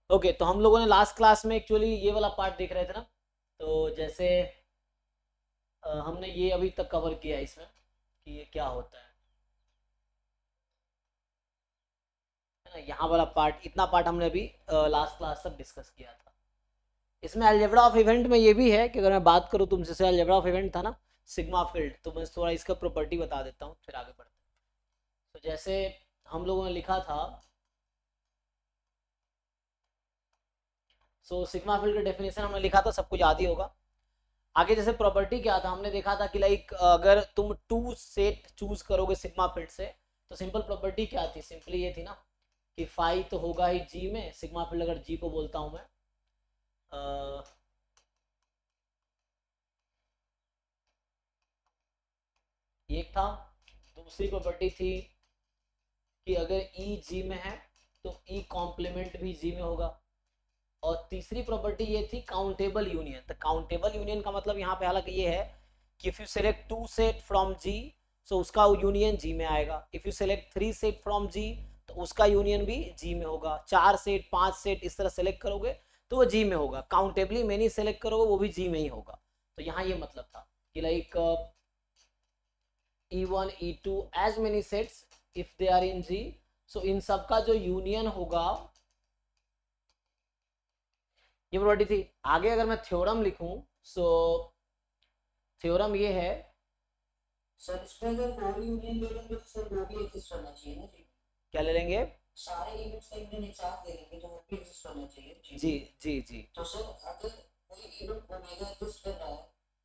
Okay, तो हम लोगों ने लास्ट क्लास में एक्चुअली ये वाला पार्ट देख रहे थे ना। तो जैसे हमने ये अभी तक कवर किया है इसमें कि ये क्या होता है ना। यहाँ वाला पार्ट, इतना पार्ट हमने अभी लास्ट क्लास तक डिस्कस किया था। इसमें अलजेब्रा ऑफ इवेंट में ये भी है कि अगर मैं बात करूँ तुमसे, जैसे अलजेब्रा ऑफ इवेंट था ना सिग्मा फील्ड, तो मैं थोड़ा इसका प्रॉपर्टी बता देता हूँ फिर आगे बढ़ते हैं। तो जैसे हम लोगों ने लिखा था, सो सिग्मा फील्ड का डेफिनेशन हमने लिखा था, सबको याद ही होगा। आगे जैसे प्रॉपर्टी क्या था, हमने देखा था कि लाइक अगर तुम टू सेट चूज करोगे सिग्मा फिट से, तो सिंपल प्रॉपर्टी क्या थी, सिंपली ये थी ना कि फाई तो होगा ही जी में, सिग्मा फिट अगर जी को बोलता हूं मैं, एक था। दूसरी प्रॉपर्टी थी कि अगर ई जी में है तो ई कॉम्प्लीमेंट भी जी में होगा। और तीसरी प्रॉपर्टी ये थी काउंटेबल यूनियन। तो काउंटेबल यूनियन का मतलब यहाँ पे हालांकि ये है कि if you select two set from G, so उसका यूनियन जी में आएगा। If you select three set from G, तो उसका यूनियन भी जी में होगा। चार सेट, पांच सेट इस तरह सेलेक्ट करोगे तो वो जी में होगा। काउंटेबली मैनी सेलेक्ट करोगे वो भी जी में ही होगा। तो यहाँ ये मतलब था कि like E1 E2 as many sets if they are in G, so इन सब का जो यूनियन होगा, ये प्रॉपर्टी थी। आगे अगर मैं थ्योरम लिखूं, सो थ्योरम ये है। सर इसमें अगर कोई यूनियन ले लेंगे तो सर वो भी एग्जिस्ट करना चाहिए ना जी। क्या ले लेंगे? सारे इवेंट्स का यूनियन एक साथ ले लेंगे तो वो भी एग्जिस्ट करना चाहिए जी। जी जी जी तो सर अगर कोई इवेंट ओमेगा एग्जिस्ट कर रहा है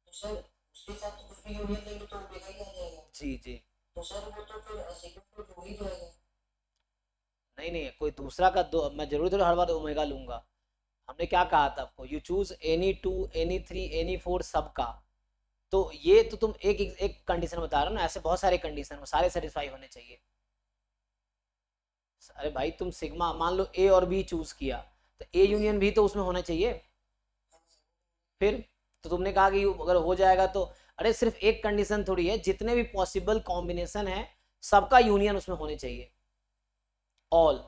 तो सर उसके साथ तो कुछ भी यूनियन लेंगे तो ओमेगा ही आ जाएगा। जी जी। तो सर वो तो फिर सेकंड हो ही जाएगा। नहीं नहीं, कोई दूसरा का दो, मैं जरूर जरूर हर बार ओमेगा लूंगा। हमने क्या कहा था आपको, you choose any two, any three, any four सबका। तो ये तो तुम एक एक कंडीशन बता रहे हो ना, ऐसे बहुत सारे कंडीशन, वो सारे सेटिस्फाई होने चाहिए। अरे भाई तुम सिग्मा मान लो ए और बी चूज किया, तो ए यूनियन भी तो उसमें होना चाहिए। फिर तो तुमने कहा कि अगर हो जाएगा तो, अरे सिर्फ एक कंडीशन थोड़ी है, जितने भी पॉसिबल कॉम्बिनेशन है सबका यूनियन उसमें होने चाहिए। ऑल,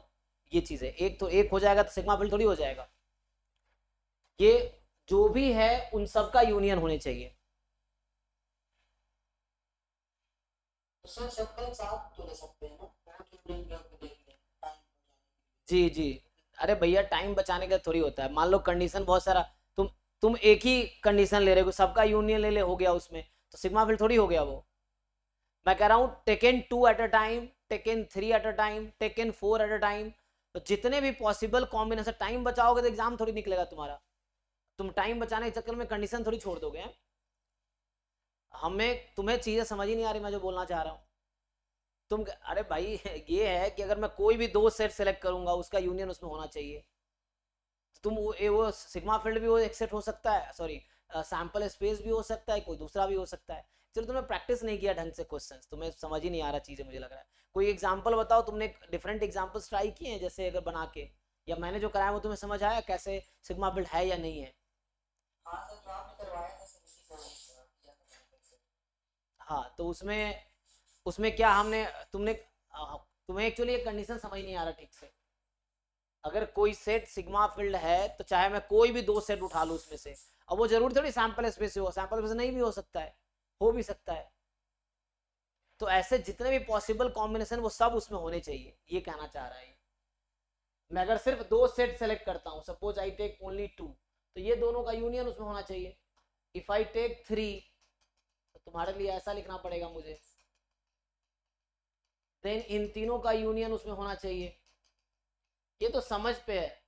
ये चीज है। एक तो एक हो जाएगा तो सिग्मा फिल थोड़ी हो जाएगा। ये जो भी है उन सबका यूनियन होने चाहिए। तो सर सबका एक साथ तो ले सकते हैं ना, बहुत यूनियन करके देख लें। जी जी। अरे भैया टाइम बचाने का थोड़ी होता है, मान लो कंडीशन बहुत सारा, तुम एक ही कंडीशन ले रहे हो, सबका यूनियन ले ले हो गया उसमें, तो सिग्मा फिल थोड़ी हो गया वो। मैं कह रहा हूँ taken two at a time, taken three at a time, taken four at a time. तो जितने भी पॉसिबल कॉम्बिनेशन, टाइम बचाओगे तो एग्जाम थोड़ी निकलेगा तुम्हारा। तुम टाइम बचाने के चक्कर में कंडीशन थोड़ी छोड़ दोगे। हमें तुम्हें चीजें समझ ही नहीं आ रही मैं जो बोलना चाह रहा हूँ। तुम, अरे भाई ये है कि अगर मैं कोई भी दो सेट सेलेक्ट करूंगा उसका यूनियन उसमें होना चाहिए। तुम वो सिग्मा फील्ड भी वो एक्सेप्ट हो सकता है, सॉरी सैंपल स्पेस भी हो सकता है, कोई दूसरा भी हो सकता है। चलो तुमने प्रैक्टिस नहीं किया ढंग से क्वेश्चंस, तुम्हें समझ ही नहीं आ रहा चीजें, मुझे लग रहा है। कोई एग्जांपल बताओ, तुमने डिफरेंट एग्जांपल्स ट्राई किए हैं जैसे अगर बना के, या मैंने जो कराया वो तुम्हें समझ आया कैसे सिग्मा बिल्ड है या नहीं है? हाँ सर जो आपने करवाया था सर उसी से किया था। हाँ तो उसमें, उसमें क्या हमने, तुमने तुम्हें एक्चुअली एक कंडीशन समझ नहीं आ रहा ठीक से। अगर कोई सेट सिग्मा फील्ड है तो चाहे मैं कोई भी दो सेट उठा लूं उसमें से, अब वो जरूर थोड़ी सैंपल स्पेस हो, सैंपल स्पेस नहीं भी हो सकता है, हो भी सकता है। तो ऐसे जितने भी पॉसिबल कॉम्बिनेशन वो सब उसमें होने चाहिए, ये कहना चाह रहा है। मैं अगर सिर्फ दो सेट सेलेक्ट करता हूं, suppose I take only two, तो ये दोनों का यूनियन उसमें होना चाहिए। इफ आई टेक थ्री, तो तुम्हारे लिए ऐसा लिखना पड़ेगा मुझे, देन इन तीनों का यूनियन उसमें होना चाहिए। ये तो समझ पे है।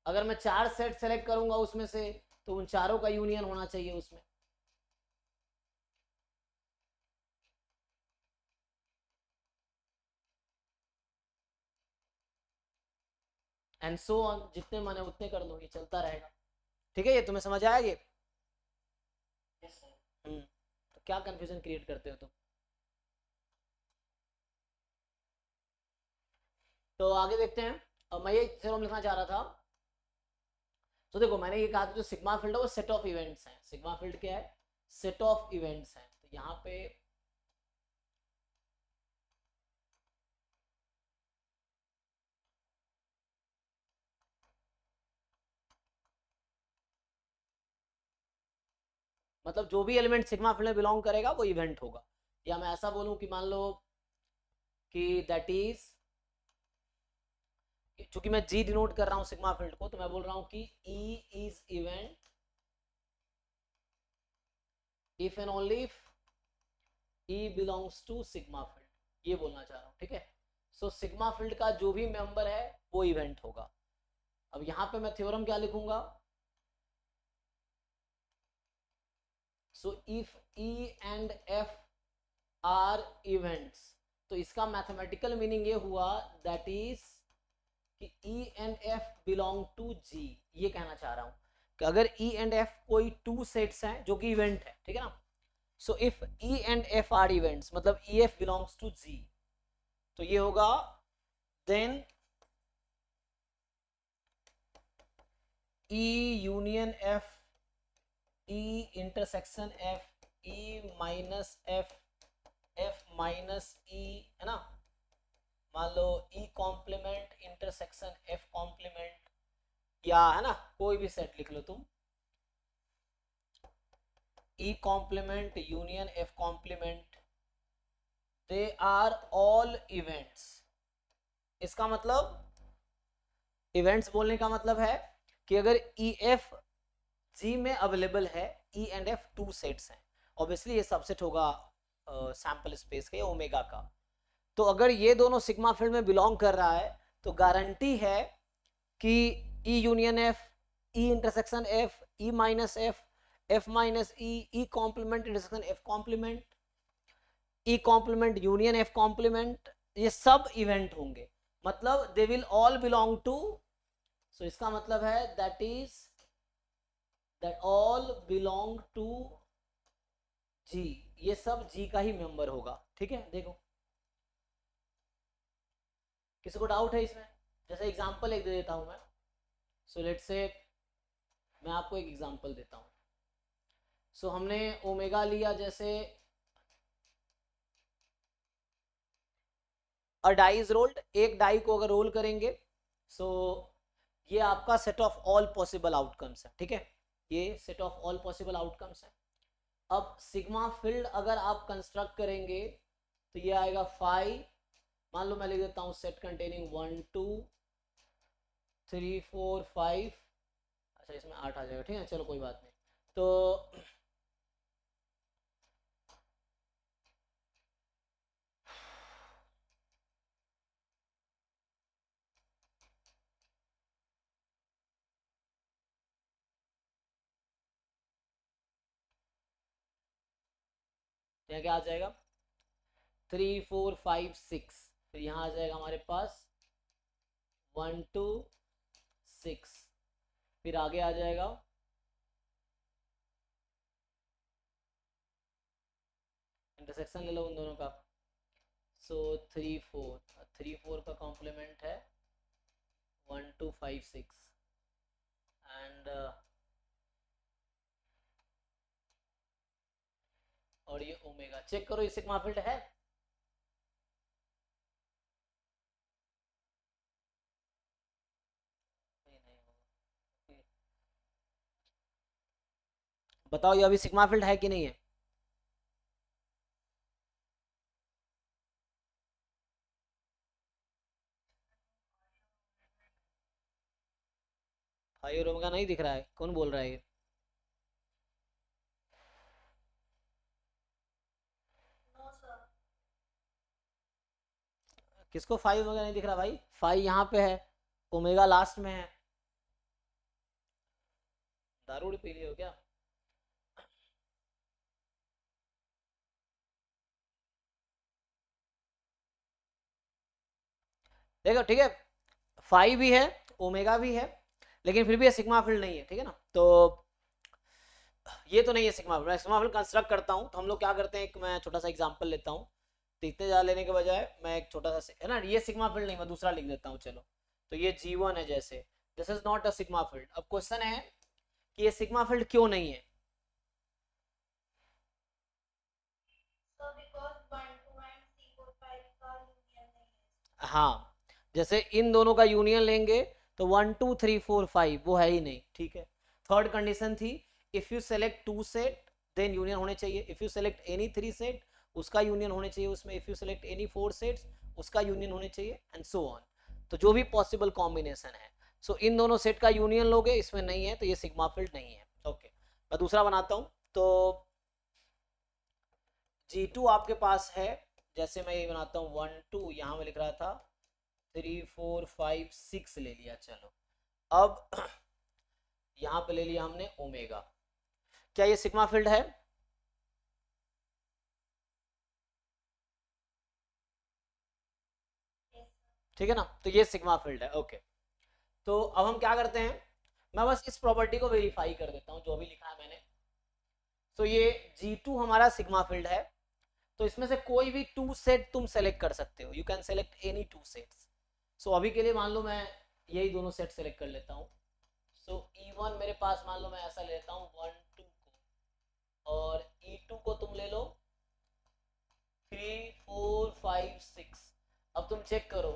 अगर मैं चार सेट सेलेक्ट करूंगा उसमें से, तो उन चारों का यूनियन होना चाहिए उसमें। एंड सो ऑन, जितने माने उतने कर लो, ये चलता रहेगा। ठीक है, ये तुम्हें समझ आया ये? तो क्या कंफ्यूजन क्रिएट करते हो तुम? तो आगे देखते हैं। अब मैं ये थ्योरम लिखना चाह रहा था। तो देखो मैंने ये कहा था जो सिग्मा फील्ड है वो सेट ऑफ इवेंट्स है। सिग्मा फील्ड क्या है? सेट ऑफ इवेंट्स है। तो यहाँ पे मतलब जो भी एलिमेंट सिग्मा फील्ड में बिलोंग करेगा वो इवेंट होगा। या मैं ऐसा बोलूं कि मान लो कि दैट इज, चूंकि मैं जी डिनोट कर रहा हूं सिग्मा फील्ड को, तो मैं बोल रहा हूं कि E is event if and only if E belongs to sigma field, ये बोलना चाह रहा हूं, ठीक है। सो सिग्मा फील्ड का जो भी मेंबर है वो इवेंट होगा। अब यहां पे मैं थ्योरम क्या लिखूंगा, so if E and F are events, तो इसका मैथमेटिकल मीनिंग ये हुआ दैट इज कि E and F belong to G, ये कहना चाह रहा हूं कि अगर ई एंड एफ कोई टू सेट्स हैं जो कि इवेंट है, ठीक है ना, so if E and F are events मतलब E F belongs to G, तो ये होगा then E union F, E intersection F, E minus F, F minus E, है ना, मान लो E complement intersection F complement, या है ना कोई भी सेट लिख लो तुम, E complement union F complement, they are all events. इसका मतलब, इवेंट्स बोलने का मतलब है कि अगर ई एफ जी में अवेलेबल है, ई एंड एफ टू सेट्स हैं, ऑब्वियसली ये सबसेट होगा सैंपल स्पेस के ओमेगा का, तो अगर ये दोनों सिग्मा फील्ड में बिलोंग कर रहा है तो गारंटी है कि E union F, E intersection F, E minus F, F minus E, E complement intersection F complement, E complement union F complement, ये सब इवेंट होंगे, मतलब they will all belong to, so इसका मतलब है that is that all belong to G, ये सब जी का ही मेंबर होगा, ठीक है। देखो किसी को डाउट है इसमें, जैसे एग्जांपल एक दे देता हूं मैं, सो लेट्स से मैं आपको एक एग्जांपल देता हूं, सो हमने ओमेगा लिया जैसे अ डाई इज रोल्ड, एक डाई को अगर रोल करेंगे सो ये आपका set of all possible outcomes है, ठीक है, ये set of all possible outcomes है। अब सिग्मा फील्ड अगर आप कंस्ट्रक्ट करेंगे तो ये आएगा 5, मान लो मैं लिख देता हूँ सेट कंटेनिंग 1 2 3 4 5, अच्छा इसमें 8 आ जाएगा, ठीक है, चलो कोई बात नहीं। तो यहाँ क्या आ जाएगा 3 4 5 6, फिर यहाँ आ जाएगा हमारे पास 1 2 6, फिर आगे आ जाएगा इंटरसेक्शन ले लो उन दोनों का, सो 3 4, 3 4 का कॉम्प्लीमेंट है 1 2 5 6 एंड और ये ओमेगा, चेक करो ये सिग्मा फील्ड है, बताओ ये अभी सिग्मा फील्ड है कि नहीं है, फाई और ओमेगा नहीं दिख रहा है, कौन बोल रहा है ये, किसको फाई ओमेगा नहीं दिख रहा भाई, फाई यहाँ पे है, ओमेगा लास्ट में है, दारू पी लियो क्या, देखो ठीक है, फाई भी है ओमेगा भी है, लेकिन फिर भी ये सिग्मा फील्ड नहीं है, ठीक है ना, तो ये तो नहीं है सिग्मा फील्ड। मैं सिग्मा फील्ड कंस्ट्रक्ट करता हूँ तो हम लोग क्या करते हैं, एक मैं छोटा सा एग्जांपल लेता हूँ, तो इतने ज़्यादा लेने के बजाय मैं एक छोटा सा, है ना, ये सिग्मा फील्ड नहीं, मैं दूसरा लिख देता हूँ, चलो, तो ये G1 है जैसे, this is not a sigma field. अब क्वेश्चन है कि ये सिग्मा फील्ड क्यों नहीं है, हाँ, जैसे इन दोनों का यूनियन लेंगे तो 1 2 3 4 5 वो है ही नहीं, ठीक है। थर्ड कंडीशन थी if you select two set then union होने चाहिए. If you select any 3 set उसका यूनियन होने चाहिए उसमें. If you select any 4 sets उसका यूनियन होने चाहिए एंड सो ऑन. तो जो भी पॉसिबल कॉम्बिनेशन है. सो इन दोनों सेट का यूनियन लोगे, इसमें नहीं है तो ये सिग्मा फील्ड नहीं है. ओके, मैं दूसरा बनाता हूं. तो G2 आपके पास है, जैसे मैं ये बनाता हूँ 1 2, यहाँ में लिख रहा था 3 4 5 6 ले लिया. चलो अब यहाँ पे ले लिया हमने ओमेगा. क्या ये सिग्मा फील्ड है? ठीक है ना, तो ये सिग्मा फील्ड है. ओके, तो अब हम क्या करते हैं, मैं बस इस प्रॉपर्टी को वेरीफाई कर देता हूँ जो भी लिखा है मैंने. तो ये G2 हमारा सिग्मा फील्ड है. तो इसमें से कोई भी 2 सेट तुम सेलेक्ट कर सकते हो. You can select any 2 sets. So अभी के लिए मान लो मैं यही दोनों सेट सेलेक्ट कर लेता हूँ. सो E1 मेरे पास मान लो मैं ऐसा ले लेता हूँ 1 2 को, और E2 को तुम ले लो 3 4 5 6. अब तुम चेक करो,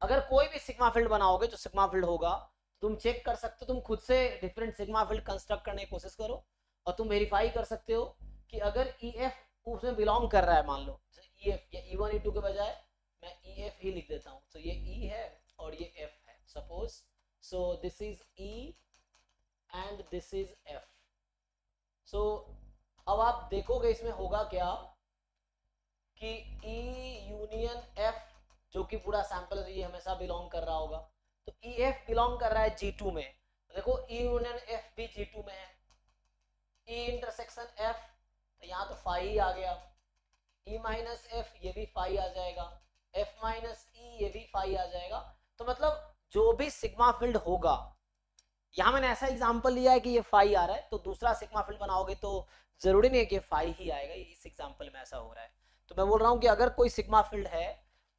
अगर कोई भी सिग्मा फील्ड बनाओगे जो सिग्मा फील्ड होगा तुम चेक कर सकते हो. तुम खुद से डिफरेंट सिग्मा फील्ड कंस्ट्रक्ट करने की कोशिश करो और तुम वेरीफाई कर सकते हो कि अगर EF उसमें बिलोंग कर रहा है. मान लो EF या E1 E2 के बजाय मैं EF ही लिख देता हूँ. तो ये E है और ये F है suppose. So this is E and this is F. सो अब आप देखोगे इसमें होगा क्या कि E यूनियन F जो कि पूरा सैंपल है ये हमेशा बिलोंग कर रहा होगा. तो EF बिलोंग कर रहा है G2 में. तो देखो E यूनियन F भी G2 में है. E इंटरसेक्शन F, तो यहाँ तो फाई ही आ गया. E माइनस F ये भी फाई आ जाएगा. F माइनस E ये भी फाई आ जाएगा. तो मतलब जो भी सिग्मा फील्ड होगा, यहाँ मैंने ऐसा एग्जांपल लिया है कि ये फाई आ रहा है, तो दूसरा सिग्मा फील्ड बनाओगे तो जरूरी नहीं है कि फाई ही आएगा. इस एग्जांपल में ऐसा हो रहा है. तो मैं बोल रहा हूँ कि अगर कोई सिग्मा फील्ड है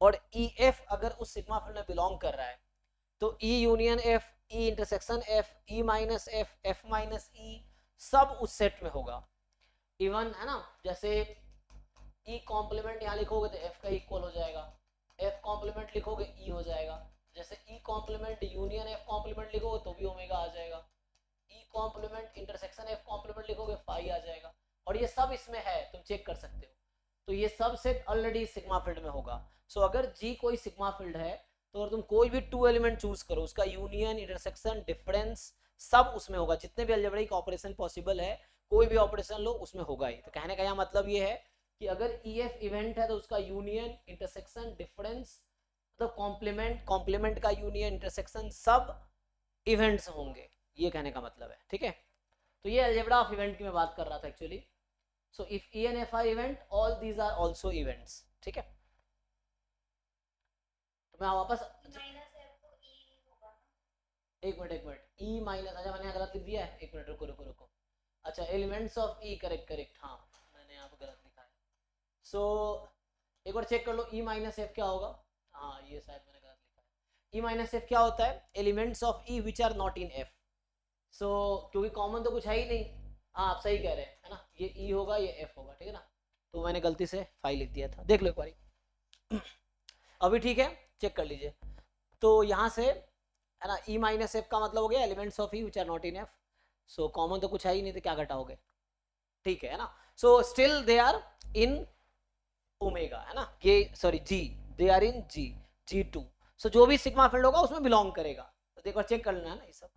और EF अगर उस सिग्मा फील्ड में बिलोंग कर रहा है तो E union F, E intersection F, E minus F, F minus E सब उस सेट में होगा. इवन है ना, जैसे E कॉम्प्लीमेंट यहाँ लिखोगे तो F का इक्वल हो जाएगा. F कॉम्प्लीमेंट लिखोगे E हो जाएगा. जैसे E complement union F complement लिखोगे तो भी ओमेगा आ जाएगा. E complement intersection F complement लिखोगे फाई आ जाएगा. और ये सब इसमें है, तुम चेक कर सकते हो. तो ये सब सेट ऑलरेडी सिग्मा फील्ड में होगा. सो अगर G कोई सिग्मा फील्ड है तो अगर तुम कोई भी 2 एलिमेंट चूज करो उसका यूनियन इंटरसेक्शन डिफरेंस सब उसमें होगा. जितने भी अलजेब्रिक ऑपरेशन पॉसिबल है कोई भी ऑपरेशन लो उसमें होगा ही. तो कहने का यहाँ मतलब ये है कि अगर EF इवेंट है तो उसका यूनियन इंटरसेक्शन डिफरेंस मतलब कॉम्प्लीमेंट का यूनियन इंटरसेक्शन सब इवेंट्स होंगे. ये कहने का मतलब है. ठीक है, तो ये अलजेब्रा ऑफ इवेंट की मैं बात कर रहा था actually. So if E and F are event, all these are also events. ठीक है, तो मैं वापस एक मिनट E माइनस, अच्छा मैंने गलत लिख दिया है. एक मिनट रुको. अच्छा एलिमेंट्स ऑफ E, करेक्ट. हाँ मैंने यहाँ पे गलत लिखा है. सो एक बार चेक कर लो E माइनस F क्या होगा. हाँ ये शायद मैंने गलत लिखा है. E माइनस F क्या होता है, elements of E which are not in F. So क्योंकि कॉमन तो कुछ है ही नहीं. हाँ आप सही कह रहे हैं है ना, ये E होगा ये F होगा. ठीक है ना, तो मैंने गलती से फाइल लिख दिया था. देख लो एक बारी. अभी ठीक है, चेक कर लीजिए. तो यहाँ से है ना E माइनस F का मतलब हो गया elements of E which are not in F. So common तो कुछ है ही नहीं तो क्या घटाओगे. ठीक है ना. So still they are in omega है ना, ये sorry G, they are in G2. So जो भी सिग्मा फील्ड होगा उसमें बिलोंग करेगा. तो एक बार चेक कर लेना है ना ये सब.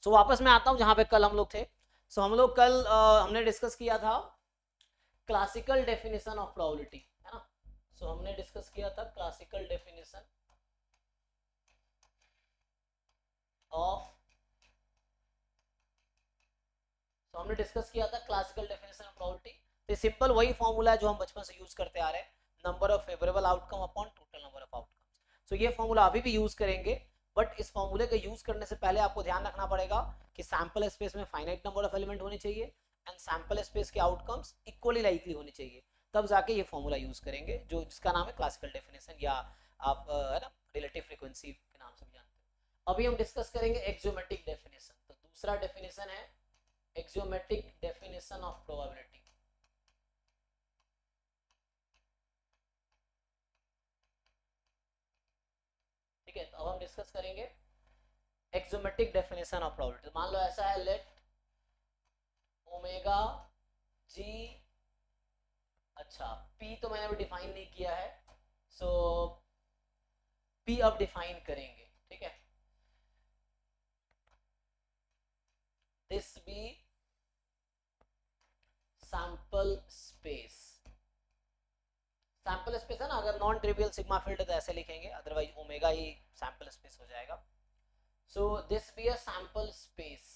सो वापस मैं आता हूं जहां पे कल हम लोग थे. सो हम लोग कल हमने डिस्कस किया था क्लासिकल डेफिनेशन ऑफ प्रोबेबिलिटी है ना. सो हमने डिस्कस किया था क्लासिकल डेफिनेशन ऑफ, तो हमने डिस्कस किया था क्लासिकल डेफिनेशन ऑफ प्रोबेबिलिटी. तो सिंपल वही फॉर्मूला है जो हम बचपन से यूज करते आ रहे हैं, number of favourable outcome upon total number of outcomes. So ये फॉर्मूला अभी भी यूज करेंगे, बट इस फॉर्मूले का यूज करने से पहले आपको ध्यान रखना पड़ेगा कि सैंपल स्पेस में फाइनाइट नंबर ऑफ एलिमेंट होने चाहिए एंड सैंपल स्पेस के आउटकम्स इक्वली लाइकली होने चाहिए. तब जाके ये फॉर्मूला यूज करेंगे जो जिसका नाम है क्लासिकल डेफिनेशन, या आप है ना रिलेटिव फ्रीक्वेंसी के नाम से भी जानते हो. अभी हम डिस्कस करेंगे एक्सियोमेट्रिक डेफिनेशन. तो दूसरा डेफिनेशन है एक्सियोमेट्रिक डेफिनेशन ऑफ प्रोबेबिलिटी. ठीक है, तो अब हम डिस्कस करेंगे एक्सियोमेट्रिक डेफिनेशन ऑफ प्रोबेबिलिटी. मान लो ऐसा है, लेट ओमेगा जी, अच्छा P तो मैंने अभी डिफाइन नहीं किया है, सो P अब डिफाइन करेंगे, ठीक है। This be sample space, sample space है ना, अगर नॉन ट्रिवियल सिग्मा फील्ड है तो ऐसे लिखेंगे, अदरवाइज ओमेगा ही सैंपल स्पेस हो जाएगा। So this be a sample space.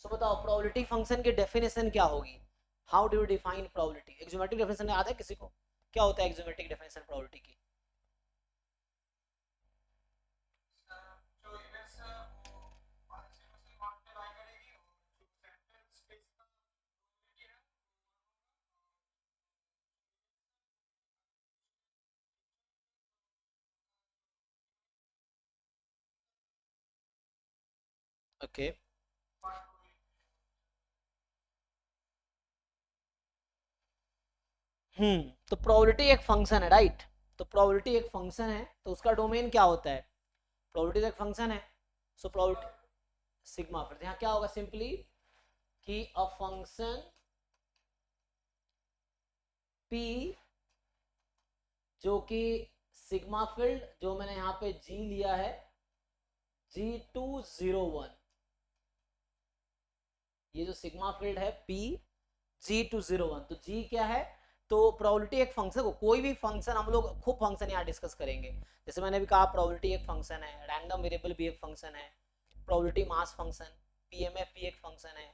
So बताओ प्रोबेबिलिटी फंक्शन की डेफिनेशन क्या होगी, how do you define probability? एक ज्योमेट्रिक डेफिनेशन याद है किसी को, क्या होता है एक ज्योमेट्रिक डेफिनेशन प्रोबेबिलिटी की? ओके तो प्रोबेबिलिटी एक फंक्शन है, राइट? तो प्रोबेबिलिटी एक फंक्शन है, तो उसका डोमेन क्या होता है? प्रोबेबिलिटी एक फंक्शन है, सो प्रोबेबिलिटी सिग्मा, फिर यहाँ क्या होगा सिंपली कि अ फंक्शन p जो कि सिग्मा फील्ड जो मैंने यहाँ पे g लिया है, G201, ये जो सिग्मा फील्ड है P G201, तो G क्या है? तो प्रोबेबिलिटी एक फंक्शन को, कोई भी फंक्शन, हम लोग खूब फंक्शन यहाँ डिस्कस करेंगे, जैसे मैंने भी कहा प्रोबेबिलिटी एक फंक्शन है, रैंडम वेरिएबल भी एक फंक्शन है, प्रोबेबिलिटी मास फंक्शन पीएमएफ भी एक फंक्शन है,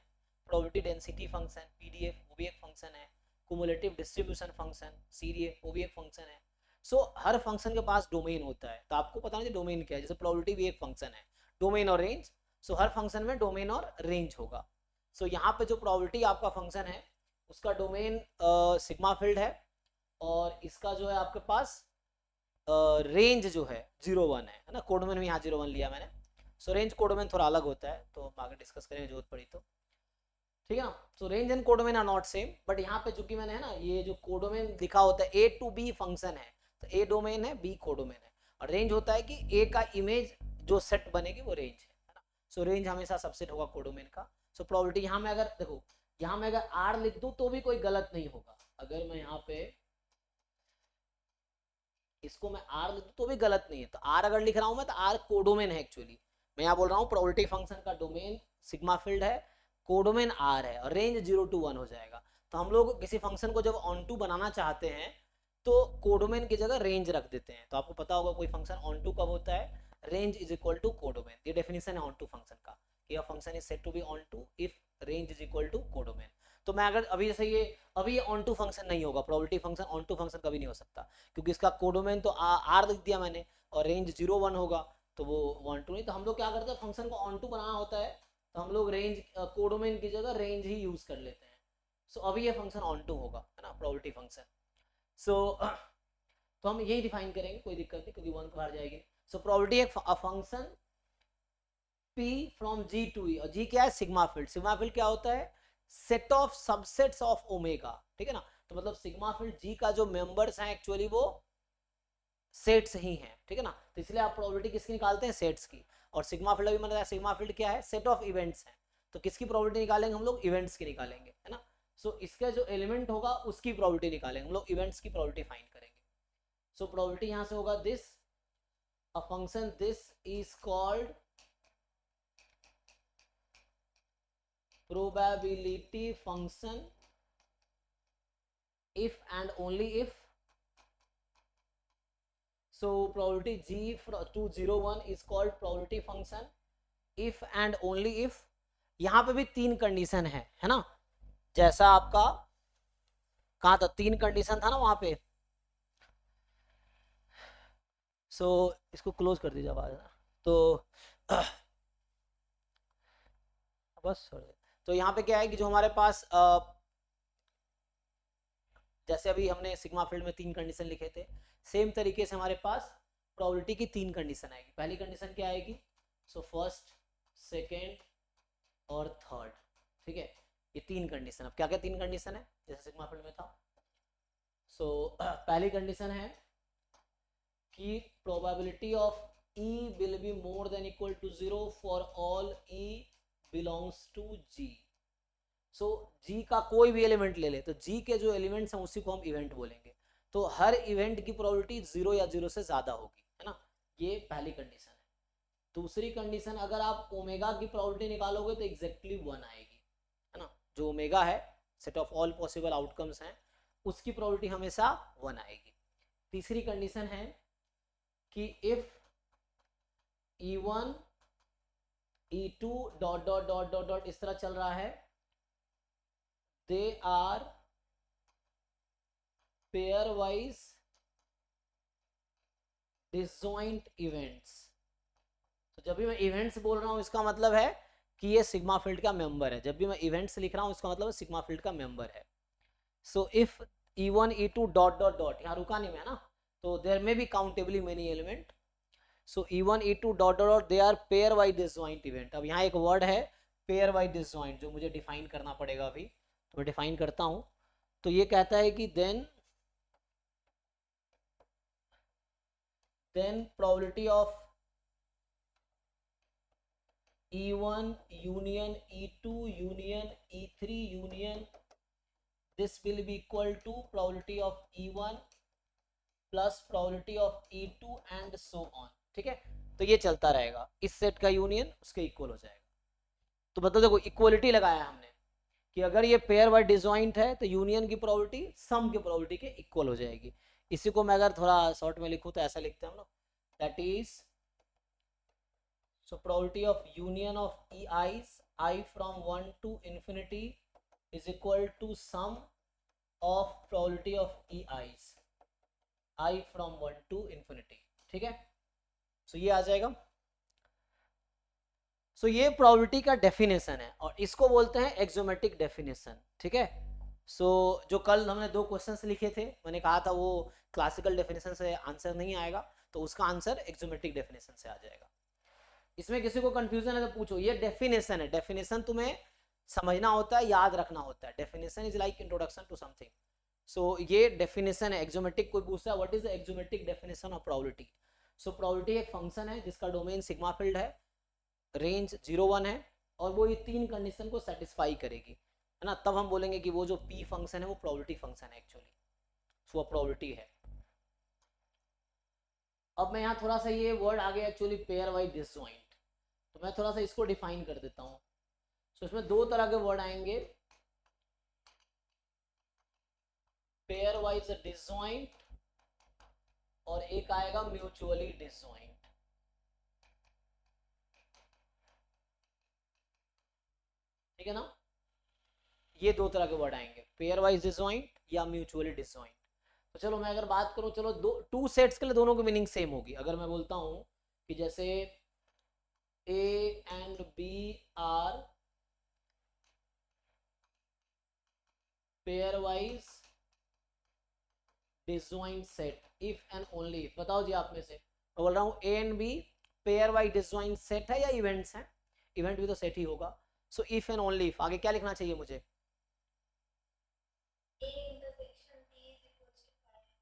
प्रोबेबिलिटी डेंसिटी फंक्शन पीडीएफ वो भी एक फंक्शन है, कुमुलेटिव डिस्ट्रीब्यूशन फंक्शन सीडीएफ वो भी एक फंक्शन है। सो हर फंक्शन के पास डोमेन होता है, तो आपको पता नहीं डोमेन क्या है, जैसे प्रोबेबिलिटी भी एक फंक्शन है, डोमेन और रेंज, सो हर फंक्शन में डोमेन और रेंज होगा। सो यहाँ पे जो प्रोबेबिलिटी आपका फंक्शन है उसका डोमेन सिग्मा फील्ड है, और इसका जो है आपके पास रेंज जो है 01 है ना, कोडोमेन में यहाँ 01 लिया मैंने। सो रेंज कोडोमेन थोड़ा अलग होता है, तो आगे डिस्कस करेंगे जरूरत पड़ी तो, ठीक है ना। So range and codomain are not same, but यहाँ पे चूंकि मैंने है ना ये जो कोडोमेन लिखा होता है ए टू बी फंक्शन है, तो ए डोमेन है बी कोडोमेन है, और रेंज होता है कि ए का इमेज जो सेट बनेगी वो रेंज है ना। सो रेंज हमेशा सबसेट होगा कोडोमेन का। सो प्रोबेबिलिटी यहाँ में अगर देखो, यहाँ में अगर आर लिख दूं तो भी कोई गलत नहीं होगा, अगर मैं यहाँ पे इसको मैं आर लिख दूं तो भी गलत नहीं है, तो आर अगर लिख रहा हूं मैं तो आर कोडोमेन है एक्चुअली, मैं यहाँ बोल रहा हूँ प्रोबेबिलिटी फंक्शन का डोमेन सिग्मा फील्ड है, कोडोमेन आर है, और रेंज 0 to 1 हो जाएगा। तो हम लोग किसी फंक्शन को जब ऑन टू बनाना चाहते हैं तो कोडोमेन की जगह रेंज रख देते हैं, तो आपको पता होगा कोई फंक्शन ऑन टू कब होता है, range is equal to codomain, ये डेफिनेशन है ऑन टू फंक्शन का, कि function is said to be onto if range is equal to codomain. तो मैं अगर अभी जैसे ये अभी ऑन टू फंक्शन नहीं होगा, probability function onto function कभी नहीं हो सकता, क्योंकि इसका कोडोमेन तो आर लिख दिया मैंने, और रेंज 0 1 होगा, तो वो 1 2 नहीं। तो हम लोग क्या करते हैं, फंक्शन को ऑन टू बनाना होता है तो हम लोग रेंज कोडोमेन की जगह रेंज ही यूज कर लेते हैं। सो अभी ये फंक्शन ऑन टू होगा है ना, प्रोबेबिलिटी फंक्शन। सो तो हम यही डिफाइन करेंगे, कोई दिक्कत नहीं, क्योंकि 1 बाहर जाएगी। सो प्रोबेबिलिटी एक function P from G to E, और G क्या है? Sigma field. सिग्मा फील्ड क्या होता है? Set of subsets of omega, ठीक है ना। तो मतलब सिग्मा फील्ड G का जो मेंबर्स हैं एक्चुअली वो सेट्स ही हैं, ठीक है ना। तो इसलिए आप प्रोबेबिलिटी किसकी निकालते हैं? सेट्स की। और सिग्मा फील्ड अभी मैंने बताया, सिग्मा फील्ड क्या है? सेट ऑफ इवेंट्स है। तो किसकी प्रोबेबिलिटी निकालेंगे हम लोग? इवेंट्स की निकालेंगे, है ना। सो इसका जो एलिमेंट होगा उसकी प्रोबेबिलिटी निकालेंगे हम लोग, इवेंट्स की प्रोबेबिलिटी फाइंड करेंगे। सो प्रोबेबिलिटी यहां से होगा this, a function this is called probability function if and only if, so probability G to 01 is called probability function if and only if। यहां पे भी 3 कंडीशन है ना, जैसा आपका कहा था 3 कंडीशन था ना वहां पे। सो इसको क्लोज कर दीजिए आवाज ना, तो बस तो यहाँ पे क्या है कि जो हमारे पास जैसे अभी हमने सिग्मा फील्ड में 3 कंडीशन लिखे थे, सेम तरीके से हमारे पास प्रोबेबिलिटी की 3 कंडीशन आएगी। पहली कंडीशन क्या आएगी? सो फर्स्ट, सेकेंड और थर्ड, ठीक है। ये 3 कंडीशन, अब क्या क्या 3 कंडीशन है जैसे सिग्मा फील्ड में था। सो पहली कंडीशन है कि probability of E will be more than equal to 0 for all E belongs to G. So G का कोई भी एलिमेंट ले ले तो जी के जो एलिमेंट्स हैं उसी को हम इवेंट बोलेंगे। तो हर इवेंट की प्रोबेबिलिटी 0 या 0 से ज़्यादा होगी, है ना। ये पहली कंडीशन है। दूसरी कंडीशन, अगर आप ओमेगा की प्रोबेबिलिटी निकालोगे तो एग्जैक्टली 1 आएगी, है ना। जो ओमेगा है, set of all possible outcomes हैं, उसकी प्रोबेबिलिटी हमेशा 1 आएगी। तीसरी कंडीशन है कि if E1 E2 dot dot dot dot dot इस तरह चल रहा है, they are pairwise disjoint events. तो जब भी मैं इवेंट्स बोल रहा हूं इसका मतलब है कि ये सिग्मा फील्ड का मेंबर है। जब भी मैं इवेंट्स लिख रहा हूं इसका मतलब है सिग्मा फील्ड का मेंबर है। So if E1 E2 dot dot dot, यहाँ रुका नहीं मैं ना, तो there may be countably many element. So E1 E2 dot dot dot they are pairwise disjoint event. अब यहाँ एक वर्ड है पेयर वाइज डिसजॉइंट जो मुझे डिफाइन करना पड़ेगा अभी, तो मैं डिफाइन करता हूँ। तो ये कहता है कि then probability of E1 union E2 union E3 union, this will be equal to probability of E1 plus probability of E2 and so on। ठीक है, तो ये चलता रहेगा, इस सेट का यूनियन उसके इक्वल हो जाएगा। तो मतलब देखो इक्वलिटी लगाया हमने कि अगर ये पेयर वाइज डिसजॉइंट है तो यूनियन की प्रोबेबिलिटी सम की प्रोबेबिलिटी के इक्वल हो जाएगी। इसी को मैं अगर थोड़ा शॉर्ट में लिखूं तो ऐसा लिखते हैं हम लोग, that is so probability of union of ei's I from 1 to infinity is equal to sum of probability of ei's I from 1 to infinity। ठीक है, सो ये आ जाएगा। सो ये प्रोबेबिलिटी का डेफिनेशन है और इसको बोलते हैं एक्सोमेट्रिक डेफिनेशन। ठीक है, सो जो कल हमने 2 क्वेश्चंस लिखे थे, मैंने कहा था वो क्लासिकल डेफिनेशन से आंसर नहीं आएगा, तो उसका आंसर एक्सोमेट्रिक डेफिनेशन से आ जाएगा। इसमें किसी को कंफ्यूजन है तो पूछो। ये डेफिनेशन है, डेफिनेशन तुम्हें समझना होता है, याद रखना होता है। Definition is like introduction to something. So ये डेफिनेशन है एक्सोमेट्रिक। कोई पूछता है what is the axiomatic definition of probability. So probability एक फंक्शन है जिसका डोमेन सिग्मा फील्ड है, रेंज 0 1 है, और वो ये 3 कंडीशन को सेटिस्फाई करेगी, है ना। तब हम बोलेंगे कि वो जो पी फंक्शन है वो प्रोबेबिलिटी फंक्शन है एक्चुअली, सो वो प्रोबेबिलिटी है। अब मैं यहाँ थोड़ा सा, ये वर्ड आ गया एक्चुअली पेयर वाइज डिसजॉइंट, तो मैं थोड़ा सा इसको डिफाइन कर देता हूँ। सो इसमें 2 तरह के वर्ड आएंगे, पेयर वाइज डिसजॉइंट और एक आएगा म्यूचुअली डिसजॉइंट। ठीक है ना, ये 2 तरह के वर्ड आएंगे, पेयर वाइज डिसजॉइंट या म्यूचुअली डिसजॉइंट। तो चलो मैं अगर बात करूं, चलो 2 सेट्स के लिए दोनों की मीनिंग सेम होगी। अगर मैं बोलता हूं कि जैसे A and B are pairwise disjoint set if and only if। बताओ जी आप में से, मैं बोल रहा हूँ A and B pairwise disjoint set है या इवेंट्स हैं? इवेंट भी तो सेट ही होगा। So if and only if, आगे क्या लिखना चाहिए मुझे?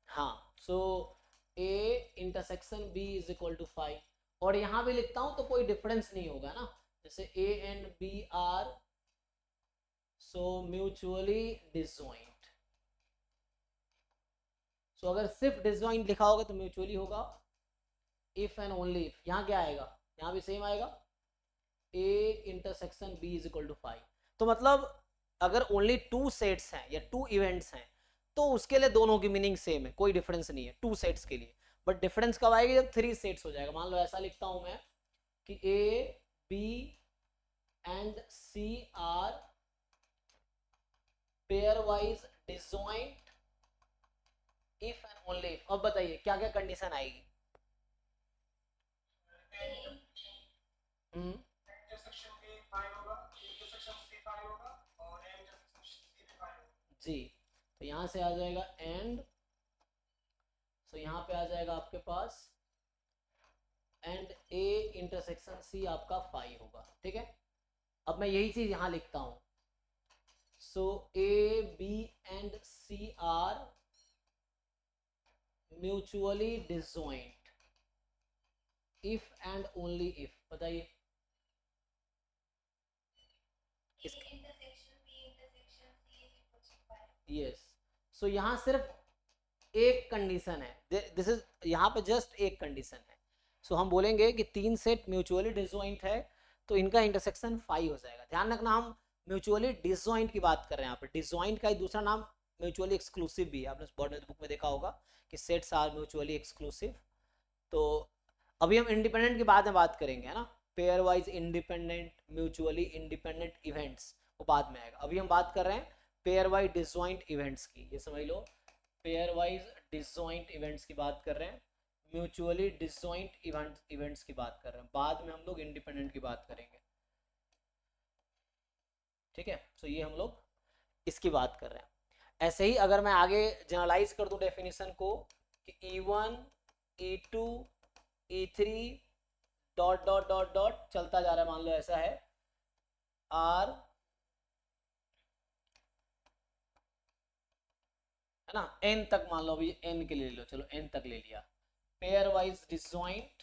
हाँ, so A intersection B is equal to 5, और यहाँ भी लिखता हूँ तो कोई डिफरेंस नहीं होगा ना। जैसे A and B are so mutually disjoint। सो अगर सिर्फ डिसजॉइंट लिखा होगा तो म्यूचुअली होगा। इफ एंड ओनली इफ, यहाँ क्या आएगा? यहाँ भी सेम आएगा, A intersection B is equal to 5। तो मतलब अगर ओनली 2 सेट्स हैं या 2 इवेंट्स हैं तो उसके लिए दोनों की मीनिंग सेम है, कोई डिफरेंस नहीं है 2 सेट्स के लिए। बट डिफरेंस कब आएगी? जब 3 सेट्स हो जाएगा। मान लो ऐसा लिखता हूं मैं कि A B and C are pairwise disjoint if and only if. अब बताइए क्या क्या कंडीशन आएगी? जी, तो यहां से आ जाएगा एंड, सो यहाँ पे आ जाएगा आपके पास एंड A इंटरसेक्शन C आपका 5 होगा। ठीक है, अब मैं यही चीज यहाँ लिखता हूँ। So A B and C are mutually disjoint if and only if. बताइए यस, सो यहाँ सिर्फ एक कंडीशन है, दिस इज यहाँ पे जस्ट एक कंडीशन है। सो हम बोलेंगे कि तीन सेट म्यूचुअली डिसजॉइंट है तो इनका इंटरसेक्शन फाई हो जाएगा। ध्यान रखना हम म्यूचुअली डिसजॉइंट की बात कर रहे हैं यहाँ पे। डिसजॉइंट का एक दूसरा नाम म्यूचुअली एक्सक्लूसिव भी है, आपने बॉर्डर बुक में देखा होगा कि सेट्स आर म्यूचुअली एक्सक्लूसिव। तो अभी हम इंडिपेंडेंट की बाद में बात करेंगे, है ना, pair wise independent mutually independent events वो बाद में आएगा। अभी हम बात कर रहे हैं पेयर वाइज डिसजॉइंट इवेंट्स की, ये समझ लो, पेयर वाइज डिसजॉइंट इवेंट्स की बात कर रहे हैं, म्यूचुअली डिसजॉइंट इवेंट्स की बात कर रहे हैं, बाद में हम लोग इंडिपेंडेंट की बात करेंगे। ठीक है, तो ये हम लोग इसकी बात कर रहे हैं। ऐसे ही अगर मैं आगे जनरलाइज कर दूं डेफिनेशन को कि E1 E2 E3 dot dot dot dot चलता जा रहा है, मान लो ऐसा है, आर, है ना, n तक मान लो, अभी n के लिए ले लो, चलो n तक ले लिया, pairwise disjoint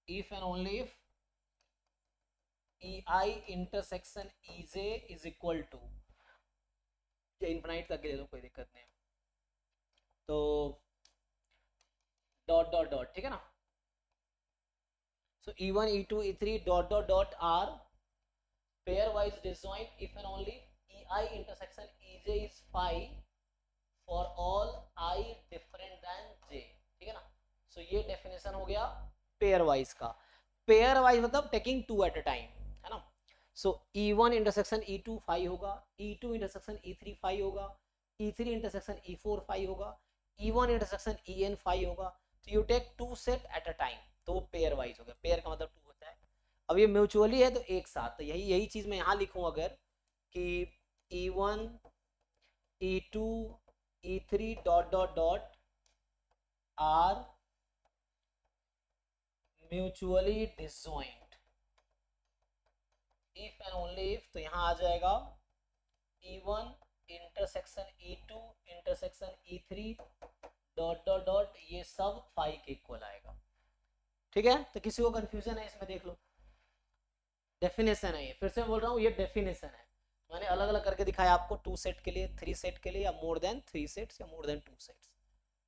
if and only if EI intersection EJ is equal to, infinite तक ले लो कोई दिक्कत नहीं, तो डॉट डॉट डॉट, ठीक है ना। So E1 E2 E3 dot dot dot are pairwise disjoint if and only EI intersection EJ is phi for all I different than J, ठीक है ना। सो ये डेफिनेशन हो गया पेयर वाइज का। पेयर वाइज मतलब taking two at a time, है ना। So E1 intersection E2 phi होगा, E2 इंटरसेक्शन E3 फाई होगा, E3 इंटरसेक्शन E4 फाई होगा, E1 इंटरसेक्शन EN फाई होगा। तो you take two set at a time, तो वो पेयर वाइज हो गया। पेयर का मतलब टू होता है। अब ये म्यूचुअली है तो एक साथ, तो यही चीज मैं यहाँ लिखूँ अगर कि E1 E2 E3 dot dot dot are mutually disjoint if and only if, तो यहाँ आ जाएगा E1 intersection E2 intersection E3 dot dot dot, ये सब फाई के इक्वल आएगा। ठीक है, तो किसी को कंफ्यूजन है इसमें देख लो, डेफिनेशन है ये, फिर से मैं बोल रहा हूँ ये डेफिनेशन है। मैंने अलग अलग करके दिखाया आपको, 2 सेट के लिए, 3 सेट के लिए, या मोर देन 3 सेट्स या मोर देन 2 सेट्स,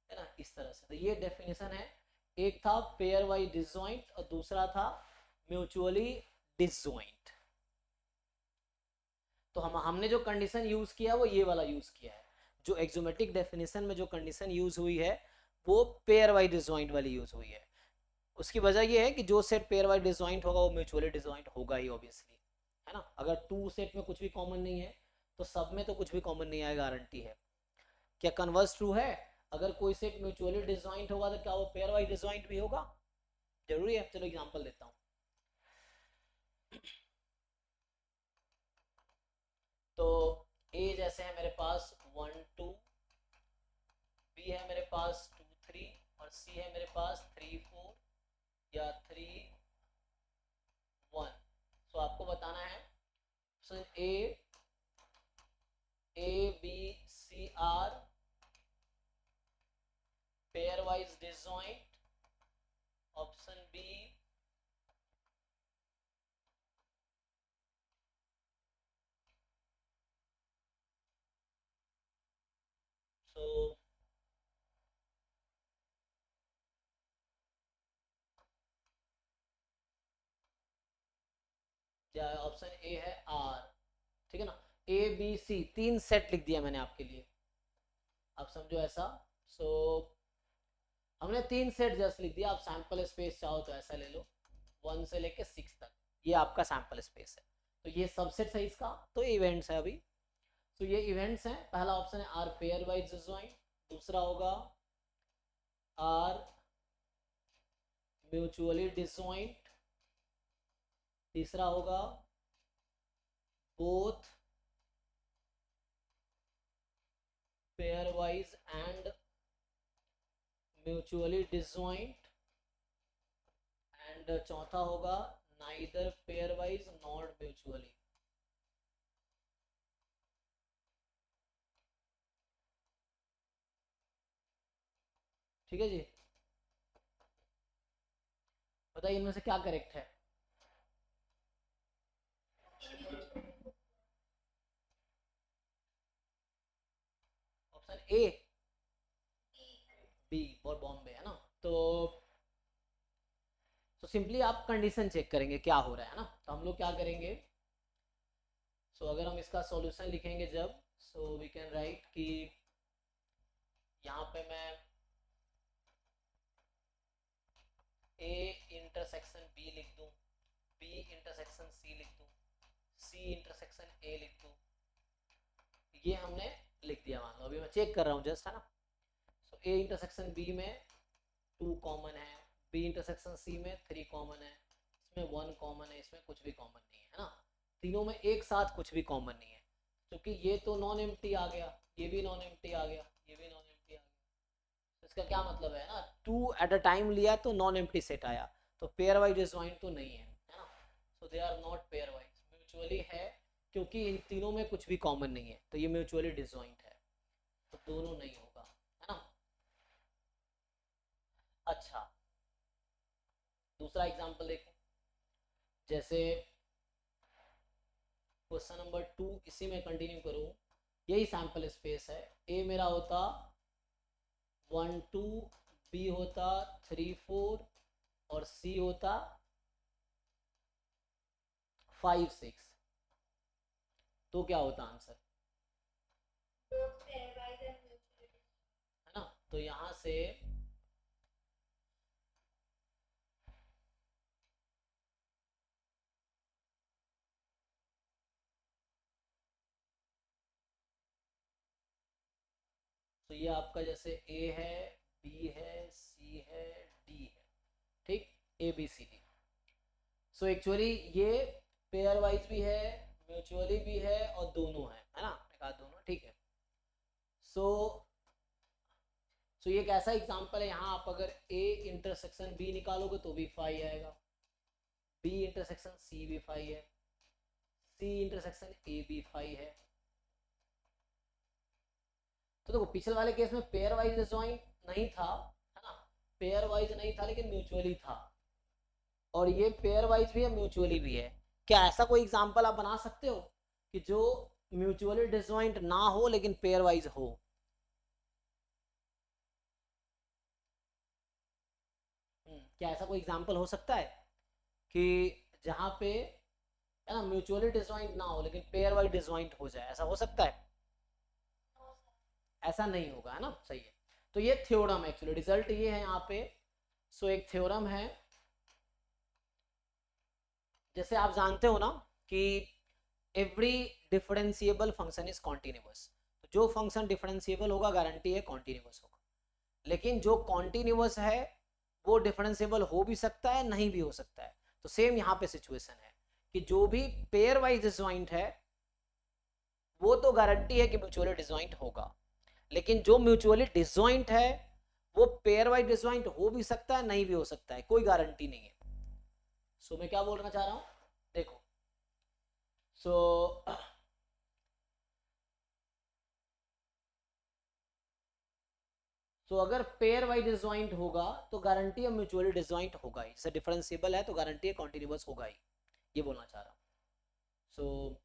है ना, इस तरह से। तो ये डेफिनेशन है, एक था पेयर वाइज डिसजॉइंट और दूसरा था म्यूचुअली डिसजॉइंट। तो हमने जो कंडीशन यूज किया वो ये वाला यूज किया है, जो एक्सोमेटिक डेफिनेशन में जो कंडीशन यूज हुई है वो पेयर वाइज डिसजॉइंट वाली यूज हुई है। उसकी वजह ये है कि जो सेट पेयर वाइज डिसजॉइंट होगा वो म्यूचुअली डिसजॉइंट होगा ही ऑब्वियसली, है ना। अगर 2 सेट में कुछ भी कॉमन नहीं है तो सब में तो कुछ भी कॉमन नहीं आएगा, गारंटी है। क्या कन्वर्स ट्रू है, अगर कोई सेट म्यूचुअली डिसजॉइंट होगा तो क्या वो पेयर वाइज डिसजॉइंट भी होगा? जरूरी है। चलो एग्जांपल देता हूँ। तो ए जैसे है मेरे पास 1 2, बी है मेरे पास 2 3 और सी है मेरे पास 3 4 या 3 1। तो आपको बताना है option A B C are pairwise disjoint, option B so option A है आर, ठीक है ना। ए बी सी 3 सेट लिख दिया मैंने आपके लिए, आप समझो ऐसा। सो हमने 3 सेट जस्ट लिख दिया, आप सैंपल स्पेस चाहो तो ऐसा ले लो 1 से लेके 6 तक, ये आपका सैंपल स्पेस है। तो ये सबसेट है इसका, तो इवेंट्स है अभी। तो ये इवेंट्स हैं, पहला ऑप्शन है आर पेयर वाइज डिसजॉइंट, दूसरा होगा आर म्यूचुअली डिसजॉइंट, तीसरा होगा both pair wise and mutually disjoint, and चौथा होगा neither pair wise not mutually. ठीक है जी, बताइए इनमें से क्या करेक्ट है? ए, बी और बॉम्बे है ना। तो सिंपली आप कंडीशन चेक करेंगे क्या हो रहा है ना। तो हम लोग क्या करेंगे, अगर हम इसका सॉल्यूशन लिखेंगे जब, वी कैन राइट कि यहाँ पे मैं ए इंटरसेक्शन बी लिख दूँ, बी इंटरसेक्शन सी लिख दूँ, सी इंटरसेक्शन ए लिख दूँ, ये हमने लिख दिया मान लो। अभी मैं चेक कर रहा हूँ जस्ट, है ना। ए इंटरसेक्शन बी में 2 कॉमन है, बी इंटरसेक्शन सी में 3 कॉमन है, इसमें 1 कॉमन है, इसमें कुछ भी कॉमन नहीं है ना। तीनों में एक साथ कुछ भी कॉमन नहीं है, क्योंकि ये तो नॉन एम्प्टी आ गया, ये भी नॉन एम्प्टी आ गया, ये भी नॉन एम्प्टी आ गया। इसका क्या मतलब है ना, 2 एट अ टाइम लिया तो नॉन एम्प्टी सेट आया, तो पेयर वाइज डिसजॉइंट तो नहीं है ना। So they are not pairwise, mutually है, क्योंकि इन तीनों में कुछ भी कॉमन नहीं है, तो ये म्यूचुअली डिसजॉइंट है, तो दोनों नहीं होगा, है ना। अच्छा, दूसरा एग्जांपल देखो, जैसे क्वेश्चन नंबर 2, इसी में कंटिन्यू करूं, यही सैंपल स्पेस है। ए मेरा होता 1 2, बी होता 3 4 और सी होता 5 6, तो क्या होता आंसर, है ना। तो यहां से तो ये आपका जैसे ए है, बी है, सी है, डी है, ठीक, A B C D. So actually ये पेयर वाइज भी है, म्यूचुअली भी है, और दोनों है ना, एक आध दोनों, ठीक है। सो ये एक ऐसा एग्जांपल है, यहाँ आप अगर ए इंटरसेक्शन बी निकालोगे तो भी 5 आएगा, बी इंटरसेक्शन सी भी 5 है, सी इंटरसेक्शन ए भी 5 है। तो देखो पिछले वाले केस में पेयर वाइज डिसजॉइंट नहीं था, है ना, पेयर वाइज नहीं था लेकिन म्यूचुअली था, और ये पेयर वाइज भी है, म्यूचुअली भी है। क्या ऐसा कोई एग्जांपल आप बना सकते हो कि जो म्यूचुअली डिसजॉइंट ना हो लेकिन पेयर वाइज हो? क्या ऐसा कोई एग्जांपल हो सकता है कि जहां पे, है ना, म्यूचुअली डिसजॉइंट ना हो लेकिन पेयर वाइज डिसजॉइंट हो जाए, ऐसा हो सकता है? ऐसा नहीं होगा, है ना, सही है। तो ये थ्योरम है एक्चुअली, रिजल्ट ये है यहाँ पे। एक थ्योरम है, जैसे आप जानते हो ना कि every differentiable function is continuous, जो फंक्शन डिफरेंशिएबल होगा गारंटी है कॉन्टिन्यूअस होगा, लेकिन जो कॉन्टिन्यूअस है वो डिफरेंशिएबल हो भी सकता है, नहीं भी हो सकता है। तो सेम यहाँ पे सिचुएशन है कि जो भी पेयर वाइज डिसजॉइंट है वो तो गारंटी है कि म्यूचुअली डिसजॉइंट होगा, लेकिन जो म्यूचुअली डिसजॉइंट है वो पेयर वाइज डिसजॉइंट हो भी सकता है, नहीं भी हो सकता है, कोई गारंटी नहीं है। मैं क्या बोलना चाह रहा हूं, देखो, अगर पेयर वाइज डिसजॉइंट होगा तो गारंटी है म्यूचुअली डिसजॉइंट होगा ही, जैसे डिफरेंशिएबल है तो गारंटी है कॉन्टिन्यूअस होगा ही, ये बोलना चाह रहा हूं।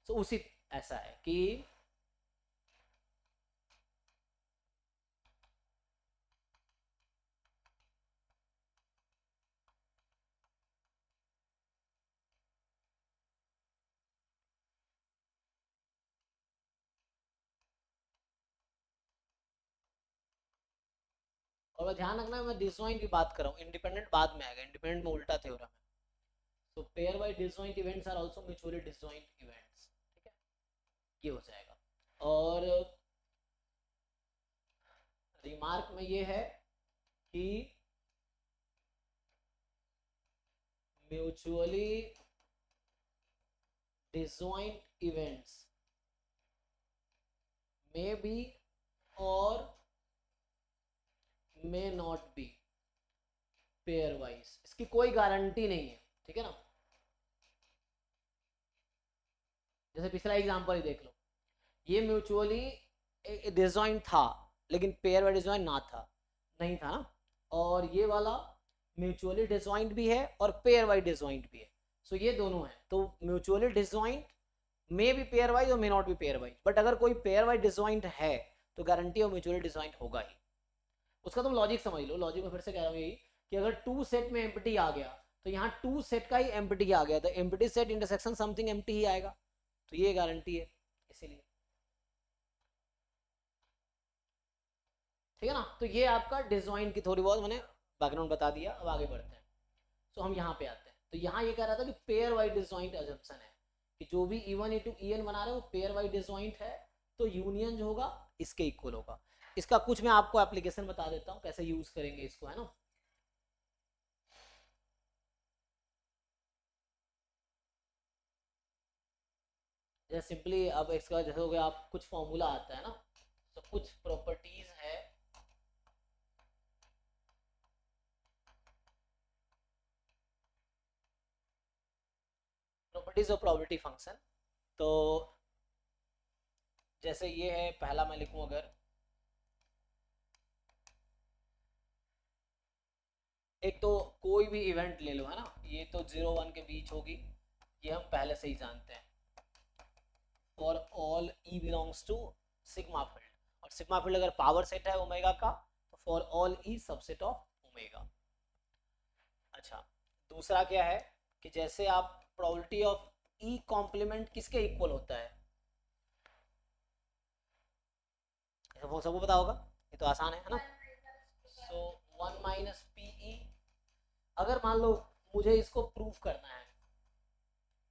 उसी ऐसा है कि और ध्यान रखना मैं डिसजॉइंट की बात कर रहा हूँ, इंडिपेंडेंट बाद में आएगा, इंडिपेंडेंट में उल्टा थ्योरम है। Pairwise disjoint events are also mutually disjoint events, ठीक है, ये हो जाएगा। और रिमार्क में ये है कि mutually disjoint events may be और may not be pairwise, इसकी कोई गारंटी नहीं है, ठीक है ना। जैसे पिछला एग्जांपल ही देख लो, ये म्यूचुअली डिसजॉइंट था लेकिन पेयर वाइज डिसजॉइंट ना था, नहीं था ना, और ये वाला म्यूचुअली डिसजॉइंट भी है और पेयर वाइज डिसजॉइंट भी है। ये दोनों है, तो म्यूचुअली डिसजॉइंट मे भी पेयर वाइज और मे नॉट भी पेयर वाइज, बट अगर कोई पेयर वाइज डिसजॉइंट है तो गारंटी है म्यूचुअली डिसजॉइंट होगा ही। उसका तुम लॉजिक समझ लो, लॉजिक में फिर से कह रहा हूँ यही कि अगर टू सेट में एम्प्टी आ गया तो यहाँ टू सेट का ही एम्प्टी आ गया, तो empty set intersection something empty ही आएगा, तो ये गारंटी है इसीलिए। ठीक है ना, तो ये आपका डिसजॉइंट की थोड़ी बहुत मैंने बैकग्राउंड बता दिया। अब आगे बढ़ते हैं, तो हम यहाँ पे आते हैं। तो यहाँ ये कह रहा था कि पेयर वाइज डिसजॉइंट अजम्पशन है कि जो भी E1 E2 En बना रहे हो पेयर वाइज डिसजॉइंट है, तो यूनियन जो होगा इसके इक्वल होगा। इसका कुछ मैं आपको एप्लीकेशन बता देता हूँ कैसे यूज करेंगे इसको, है ना। जैसे सिंपली अब इसका जैसे हो गया, आप कुछ फॉर्मूला आता है ना, तो कुछ प्रॉपर्टीज है, प्रॉपर्टीज ऑफ प्रोबेबिलिटी फंक्शन। तो जैसे ये है, पहला मैं लिखूं अगर, एक तो कोई भी इवेंट ले लो, है ना, ये तो 0 1 के बीच होगी, ये हम पहले से ही जानते हैं। For all E belongs to sigma field, और सिग्मा फील्ड अगर पावर सेट है ओमेगा का, तो for all E subset of omega. अच्छा, दूसरा क्या है कि जैसे आप प्रोबेबिलिटी ऑफ E कॉम्प्लीमेंट किसके इक्वल होता है, वो सबको पता होगा, ये तो आसान है ना। सो 1 माइनस PE। अगर मान लो मुझे इसको प्रूफ करना है,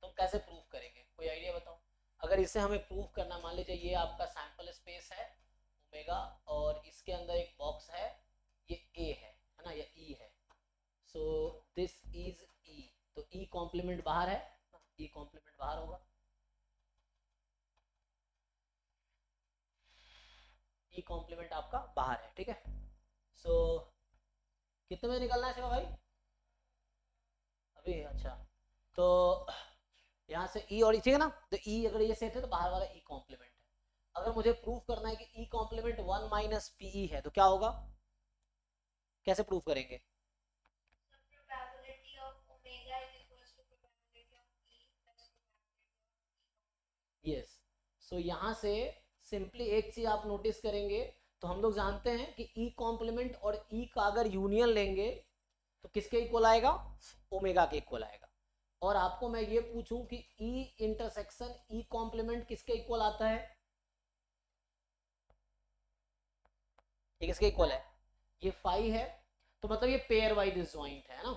तो कैसे प्रूफ करेंगे, कोई आइडिया बताओ। अगर इसे हमें प्रूफ करना, मान लीजिए ये आपका सैंपल स्पेस है ओमेगा, और इसके अंदर एक बॉक्स है, ये A है ना, या E है। सो दिस इज E, तो E कॉम्प्लीमेंट बाहर है, E कॉम्प्लीमेंट बाहर होगा, E कॉम्प्लीमेंट आपका बाहर है, ठीक है। सो कितने में निकलना है शिवा भाई अभी, अच्छा, तो यहाँ से E और ठीक है ना, तो E अगर ये सेट है तो बाहर वाला E कॉम्प्लीमेंट है। अगर मुझे प्रूफ करना है कि E कॉम्प्लीमेंट 1 माइनस PE है, तो क्या होगा, कैसे प्रूफ करेंगे। यस, सो यहाँ से सिंपली एक चीज आप नोटिस करेंगे, तो हम लोग जानते हैं कि E कॉम्प्लीमेंट और E का अगर यूनियन लेंगे तो किसके इक्वल आएगा, ओमेगा के इक्वल आएगा। और आपको मैं ये पूछूं कि E इंटरसेक्शन E कॉम्प्लीमेंट किसके इक्वल आता है, ये किसके इक्वल है, ये फाई है, तो मतलब ये पेयर वाइज डिसजॉइंट है ना।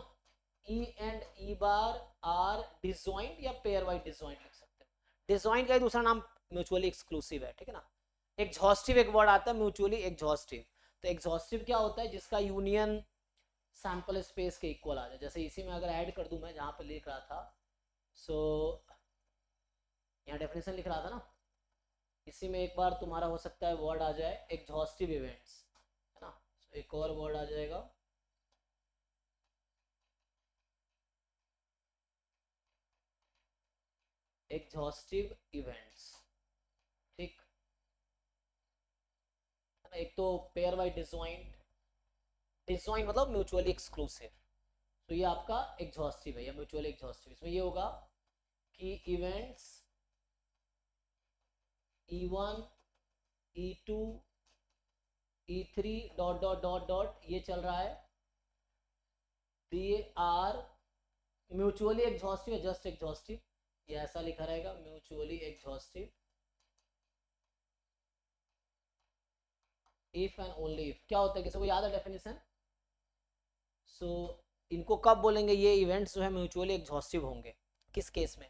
E and E bar are disjoint या पेयर वाइज डिसजॉइंट लिख सकते हो। डिसजॉइंट का दूसरा नाम म्यूचुअली एक्सक्लूसिव है, ठीक है ना। एग्जॉस्टिव एक वर्ड आता है, म्यूचुअली एग्जॉस्टिव। तो एग्जॉस्टिव क्या होता है, जिसका यूनियन सैंपल स्पेस के इक्वल आ जाए। जैसे इसी में अगर ऐड कर दूं मैं, जहां पर लिख रहा था, सो यहाँ डेफिनेशन लिख रहा था ना, इसी में एक बार तुम्हारा हो सकता है वर्ड आ जाए एग्जॉस्टिव इवेंट्स, है ना। so एक और वर्ड आ जाएगा एग्जॉस्टिव इवेंट्स, ठीक है ना। एक तो पेयर वाइज डिसजॉइंट, डिसजॉइंट मतलब म्यूचुअली एक्सक्लूसिव, तो ये आपका एग्जॉस्टिव है या म्यूचुअली एग्जॉस्टिव। इसमें ये होगा कि events E1 E2 E3 dot dot dot dot ये चल रहा है, दे आर म्यूचुअली एग्जॉस्टिव या जस्ट एग्जॉस्टिव, ये ऐसा लिखा रहेगा mutually exhaustive if and only if. क्या होता है, किसी को याद है डेफिनेशन। सो इनको कब बोलेंगे, ये इवेंट्स जो है म्यूचुअली एग्जॉस्टिव होंगे, किस केस में,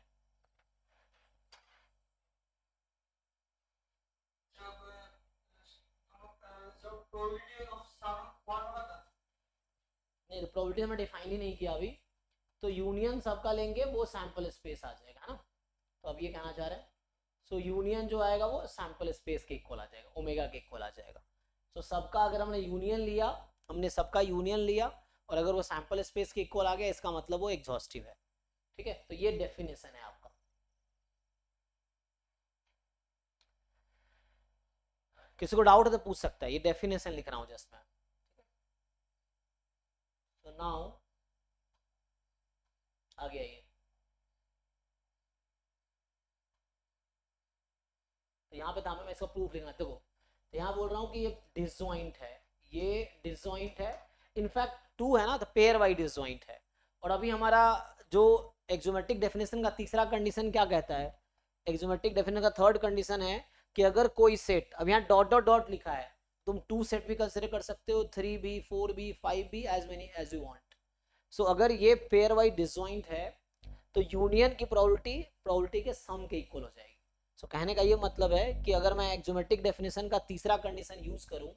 नहीं प्रोबेबिलिटी हमें डिफाइन ही नहीं किया अभी। तो यूनियन सबका लेंगे वो सैंपल स्पेस आ जाएगा, है ना। तो अब ये कहना चाह रहे हैं, सो यूनियन जो आएगा वो सैंपल स्पेस के इक्वल आ जाएगा, ओमेगा के इक्वल आ जाएगा। सो सबका अगर हमने यूनियन लिया, हमने सबका यूनियन लिया, और अगर वो सैंपल स्पेस के इक्वल आ गया, इसका मतलब वो एग्जॉस्टिव है, ठीक है। तो ये डेफिनेशन है आपका। किसी को डाउट है तो पूछ सकता है, ये डेफिनेशन लिख रहा हूँ जस्ट मैं। तो नाउ आ गया ये, यहाँ पे था मैं इसका प्रूफ लिखना, देखो तो यहाँ बोल रहा हूँ कि ये डिसजॉइंट है, ये डिसजॉइंट है, इनफैक्ट 2 है ना तो पेयर वाइज डिसजॉइंट है। और अभी हमारा जो एक्सोमेट्रिक डेफिनेशन का तीसरा कंडीशन क्या कहता है, एक्सोमेट्रिक डेफिनेशन का थर्ड कंडीशन है कि अगर कोई सेट, अब यहाँ डॉट डॉट डॉट लिखा है, तुम 2 सेट भी कंसिडर कर सकते हो, 3 भी, 4 भी, 5 भी, as many as you want. So अगर ये पेयर वाइज डिसजॉइंट है तो यूनियन की प्रोबेबिलिटी के सम के इक्वल हो जाएगी। सो कहने का ये मतलब है कि अगर मैं एक्सोमेट्रिक डेफिनेशन का तीसरा कंडीशन यूज करूं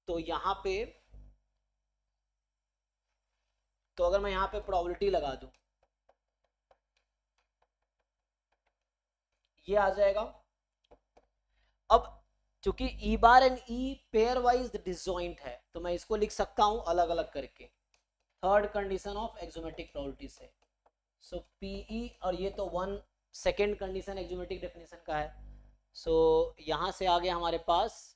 तो यहाँ पे, तो अगर मैं यहाँ पे प्रोबेबिलिटी लगा दूं, ये आ जाएगा। अब चूंकि E bar and E pairwise disjoint है तो मैं इसको लिख सकता हूं अलग अलग करके, थर्ड कंडीशन ऑफ एक्सोमेट्रिक प्रोबेबिलिटी से। सो पीई, और ये तो 1 सेकेंड कंडीशन एक्सोमेट्रिक डेफिनेशन का है। सो यहां से आ गया हमारे पास,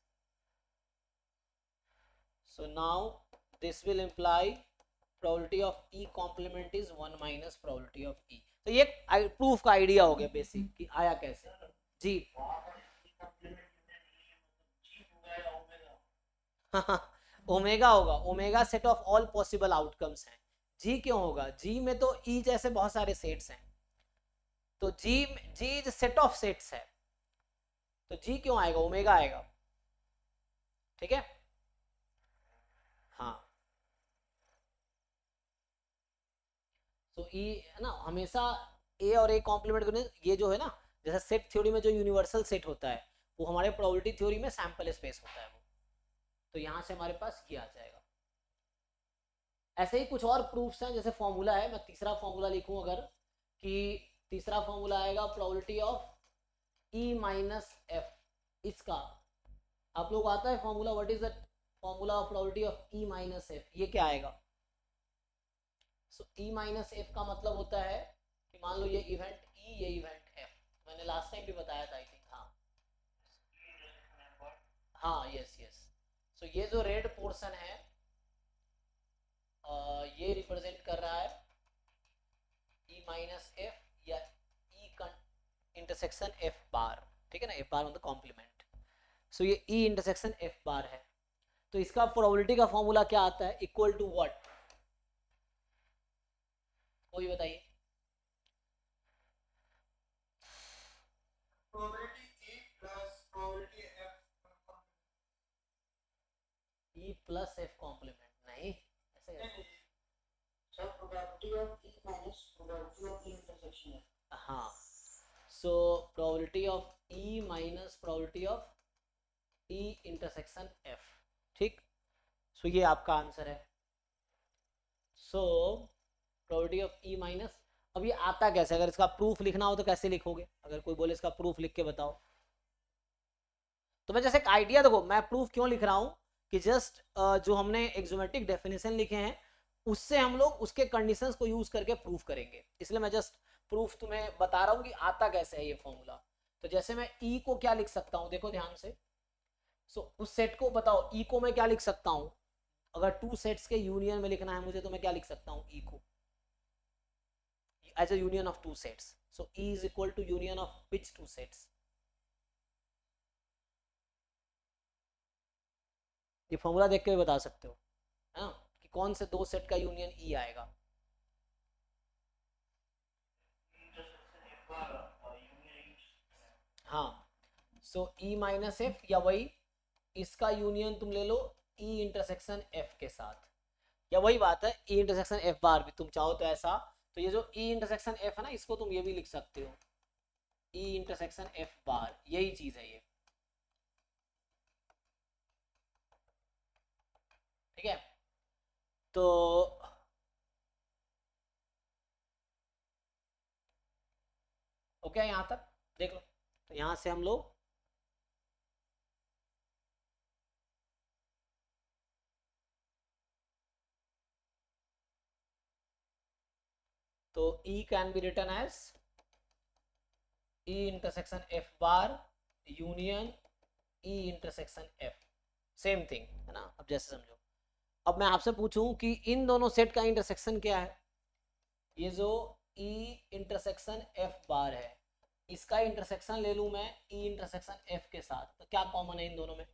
so now this will imply probability of E complement is 1 minus probability of E. तो ये प्रूफ का आइडिया हो गया बेसिक कि आया कैसे। जी ओमेगा होगा, omega set of all possible outcomes हैं। जी क्यों होगा, जी में तो ई जैसे बहुत सारे सेट्स हैं, तो जी इज सेट ऑफ सेट्स है, तो जी क्यों आएगा, ओमेगा आएगा। ठीक है, हाँ। तो ई है ना, हमेशा ए और ए कॉम्प्लीमेंट करने, ये जो है ना, जैसे सेट थ्योरी में जो यूनिवर्सल सेट होता है वो हमारे प्रोबेबिलिटी थ्योरी में सैंपल स्पेस होता है वो, तो यहां से हमारे पास ये आ जाएगा। ऐसे ही कुछ और प्रूफ्स हैं, जैसे फॉर्मूला है, मैं तीसरा फॉर्मूला लिखूं अगर, कि तीसरा फॉर्मूला आएगा probability of E minus F, इसका आप लोग आता है formula, what is the formula of probability of E minus F, ये क्या आएगा। सो ई माइनस एफ का मतलब होता है कि मान लो ये इवेंट ई, ये इवेंट एफ, मैंने लास्ट टाइम भी बताया था आई थिंक, हाँ हाँ यस यस। सो ये जो रेड पोर्शन है ये रिप्रेजेंट कर रहा है ई माइनस एफ या ई इंटरसेक्शन एफ बार, ठीक है ना, एफ बार मतलब कॉम्प्लीमेंट। सो ये ई इंटरसेक्शन एफ बार है, तो इसका प्रोबेबिलिटी का फॉर्मूला क्या आता है, इक्वल टू व्हाट, कोई बताइए। ई प्लस एफ कॉम्प्लीमेंट, नहीं ऐसे कैसे? Sir probability of E minus probability of E intersection है। हाँ, सो probability of E minus probability of E intersection F, ठीक। सो ये आपका आंसर है। सो प्रोबेबिलिटी ऑफ ई माइनस, अब ये आता कैसे, अगर इसका प्रूफ लिखना हो तो कैसे लिखोगे, अगर कोई बोले इसका प्रूफ लिख के बताओ, तो मैं जैसे एक आइडिया, देखो मैं प्रूफ क्यों लिख रहा हूं कि जस्ट जो हमने एक्सोमेट्रिक डेफिनेशन लिखे हैं उससे हम लोग उसके कंडीशंस को यूज करके प्रूफ करेंगे, इसलिए मैं जस्ट प्रूफ तुम्हें बता रहा हूँ कि आता कैसे है ये फॉर्मूला। तो जैसे मैं ई को क्या लिख सकता हूँ, देखो ध्यान से, सो उस सेट को बताओ, ई को मैं क्या लिख सकता हूँ, अगर 2 सेट्स के यूनियन में लिखना है मुझे तो मैं क्या लिख सकता हूँ, ई को as a union of 2 sets. So E is equal to union of which 2 sets, ये फॉर्मूला देख के भी बता सकते हो है ना, कि कौन से 2 सेट का यूनियन ई आएगा। हाँ, सो ई माइनस एफ या वही इसका यूनियन तुम ले लो ई इंटरसेक्शन एफ के साथ, या वही बात है ई इंटरसेक्शन एफ बार भी तुम चाहो तो ऐसा, तो ये जो ई इंटरसेक्शन एफ है ना इसको तुम ये भी लिख सकते हो ई इंटरसेक्शन एफ बार, यही चीज है ये, ठीक है। तो ओके यहाँ तक देख लो, तो यहाँ से हम लोग तो E can be written as E intersection F bar union E intersection F, same thing है ना। अब जैसे समझो, अब मैं आपसे पूछूं कि इन दोनों सेट का इंटरसेक्शन क्या है, ये जो E इंटरसेक्शन F बार है इसका इंटरसेक्शन ले लूं मैं ई इंटरसेक्शन एफ के साथ, तो क्या कॉमन है इन दोनों में?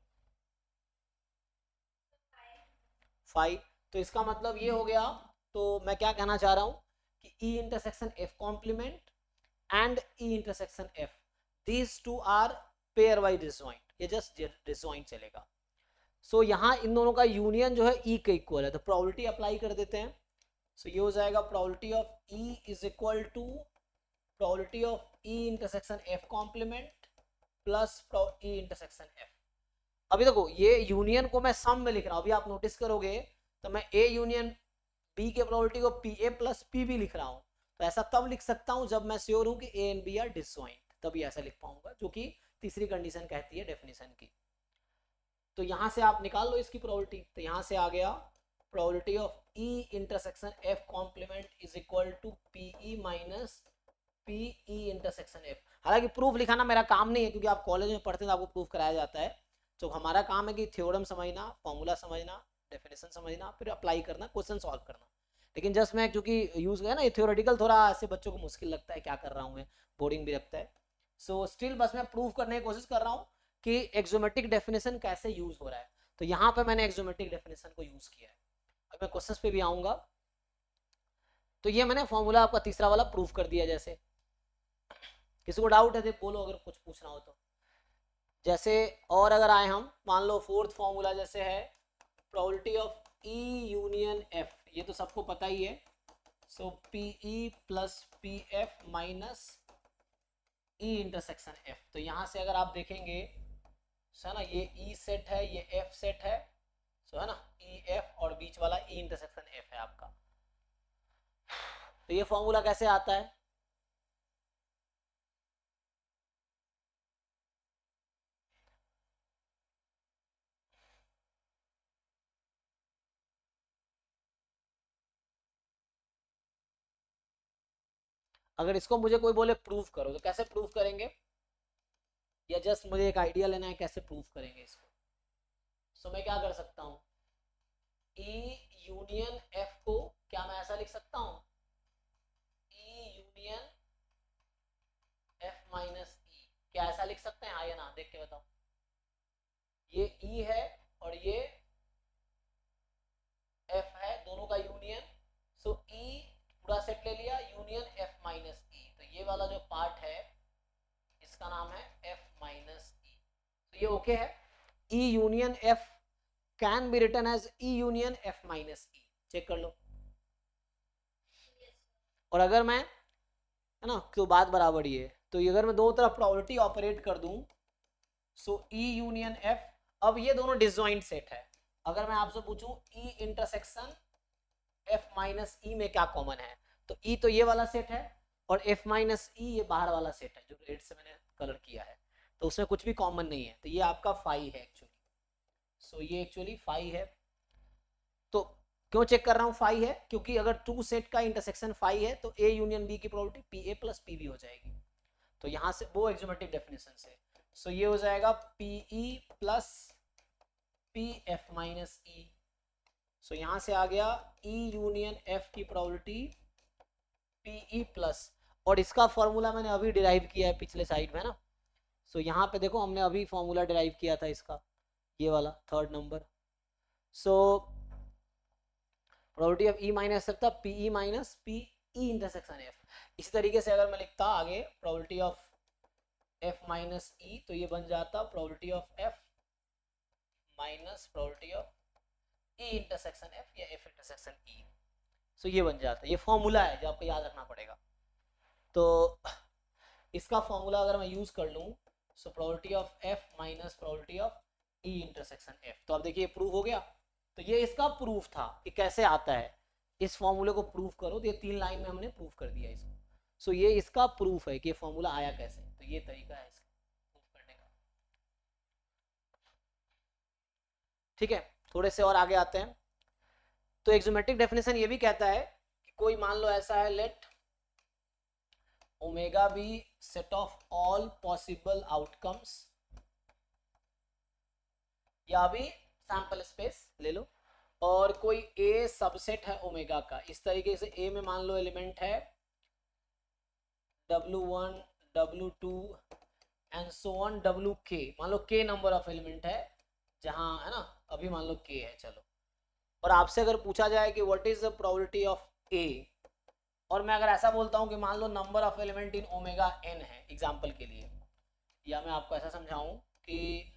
फाइव। तो इसका मतलब ये हो गया, तो मैं क्या कहना चाह रहा हूं कि E intersection F complement and E intersection F, these two are pairwise disjoint, ये जस्ट डिसजॉइंट चलेगा। सो यहाँ इन दोनों का यूनियन जो है ई के इक्वल है, तो प्रोबेबिलिटी अप्लाई कर देते हैं। सो ये हो जाएगा probability of E is equal to probability of E intersection F complement plus E intersection F. अभी देखो ये यूनियन को मैं सम में लिख रहा हूं, अभी आप नोटिस करोगे तो मैं ए यूनियन बी के प्रोबेबिलिटी को P A plus P B लिख रहा हूं। तो ऐसा तब लिख सकता हूं जब मैं श्योर हूं कि A and B are disjoint, तभी ऐसा लिख पाऊंगा, जो कि तीसरी कंडीशन कहती है डेफिनेशन की। तो यहां से आप निकाल लो इसकी प्रोबेबिलिटी, तो यहां से आ गया probability of E intersection F complement is equal to P E minus P E intersection F. हालांकि प्रूफ लिखाना मेरा काम नहीं है, क्योंकि आप कॉलेज में पढ़ते हैं तो आपको प्रूफ कराया जाता है। तो हमारा काम है कि थ्योरम समझना, फॉर्मूला समझना, डेफिनेशन समझना, फिर अप्लाई करना, क्वेश्चन सॉल्व करना। लेकिन जस्ट मैं क्योंकि यूज किया ना, ये थ्योरेटिकल थोड़ा ऐसे बच्चों को मुश्किल लगता है, क्या कर रहा हूँ मैं, बोरिंग भी लगता है। सो स्टिल बस मैं प्रूफ करने की कोशिश कर रहा हूँ कि एक्सोमेटिक डेफिनेशन कैसे यूज हो रहा है। तो यहाँ पे मैंने एक्सोमेटिक डेफिनेशन को यूज किया है। अब मैं क्वेश्चन पे भी आऊंगा। तो ये मैंने फॉर्मूला आपका तीसरा वाला प्रूफ कर दिया। जैसे किसी को डाउट है तो बोलो, अगर कुछ पूछना हो तो। जैसे और अगर आए हम, मान लो फोर्थ फॉर्मूला जैसे है probability of E union F, ये तो सबको पता ही है। So P E plus P F minus E intersection F. तो यहां से अगर आप देखेंगे है ना, ये ई सेट है, ये एफ सेट है, सो है ना, ई एफ और बीच वाला ई इंटरसेक्शन एफ है आपका। तो ये फॉर्मूला कैसे आता है? अगर इसको मुझे कोई बोले प्रूफ करो, तो कैसे प्रूफ करेंगे? या जस्ट मुझे एक आइडिया लेना है कैसे प्रूफ करेंगे इसको। सो मैं क्या कर सकता हूँ, ई यूनियन एफ को क्या मैं ऐसा लिख सकता हूँ, ई यूनियन एफ माइनस ई, क्या ऐसा लिख सकते हैं? हाँ या ना, देख के बताओ। ये ई है और ये एफ है, दोनों का यूनियन। सो ई पूरा सेट ले लिया, यूनियन एफ माइनस ई। तो ये वाला जो पार्ट है इसका नाम है एफ माइनस ई। तो ये ओके है। E union F can be written as E union F minus E, check कर लो। और अगर मैं, है ना, तो बात बराबर ही है। तो अगर मैं दो तरफ प्रोबेबिलिटी ऑपरेट कर दूं, सो ई यूनियन एफ, अब ये दोनों डिसजॉइंट सेट है। अगर मैं आपसे पूछूं ई इंटरसेक्शन एफ माइनस ई में क्या कॉमन है, तो ई तो ये वाला सेट है और एफ माइनस ई ये बाहर वाला सेट है जो रेड से मैंने कलर किया है, तो उसमें कुछ भी कॉमन नहीं है। तो ये आपका फाई है एक्चुअली। सो ये एक्चुअली फाई है। तो क्यों चेक कर रहा हूँ फाई है? क्योंकि अगर टू सेट का इंटरसेक्शन फाई है तो ए यूनियन बी की probability P A plus P B हो जाएगी। तो यहाँ से वो एक्सोमेटिक डेफिनेशन से, सो ये हो जाएगा P E plus P F minus E. So यहां से आ गया ई यूनियन एफ की प्रोबेबिलिटी पीई प्लस, और इसका फॉर्मूला मैंने अभी डिराइव किया है पिछले साइड में ना। सो यहाँ पे देखो हमने अभी फॉर्मूला डिराइव किया था इसका, ये वाला third number. So probability of E minus F था P E minus P E intersection F. इसी तरीके से अगर मैं लिखता आगे probability of F minus E, तो ये बन जाता probability of F minus probability of E intersection F या एफ इंटरसेक्शन ई। सो ये बन जाता है, ये फॉर्मूला है जो आपको याद रखना पड़ेगा। तो इसका फॉर्मूला अगर मैं यूज कर लूँ, सो probability of F minus probability of E intersection F. तो अब देखिए प्रूफ हो गया। तो ये इसका प्रूफ था कि कैसे आता है, इस फॉर्मूले को प्रूफ करो। तो ये 3 लाइन में हमने प्रूफ कर दिया इसको। सो ये इसका प्रूफ है कि फॉर्मूला आया कैसे। तो ये तरीका है इसका प्रूफ करने का। ठीक है, थोड़े से और आगे आते हैं। तो एक्सोमेट्रिक डेफिनेशन ये भी कहता है कि कोई मान लो ऐसा है, let omega be set of all possible outcomes, या भी सैंपल स्पेस ले लो, और कोई ए सबसेट है ओमेगा का। इस तरीके से ए में मान लो एलिमेंट है W1 W2 and so on WK। मान लो K नंबर ऑफ एलिमेंट है जहां, है ना, अभी मान लो K है, चलो। और आपसे अगर पूछा जाए कि what is the probability of A, और मैं अगर ऐसा बोलता हूं कि मान लो number of element in omega n है एग्जांपल के लिए, या मैं आपको ऐसा समझाऊं कि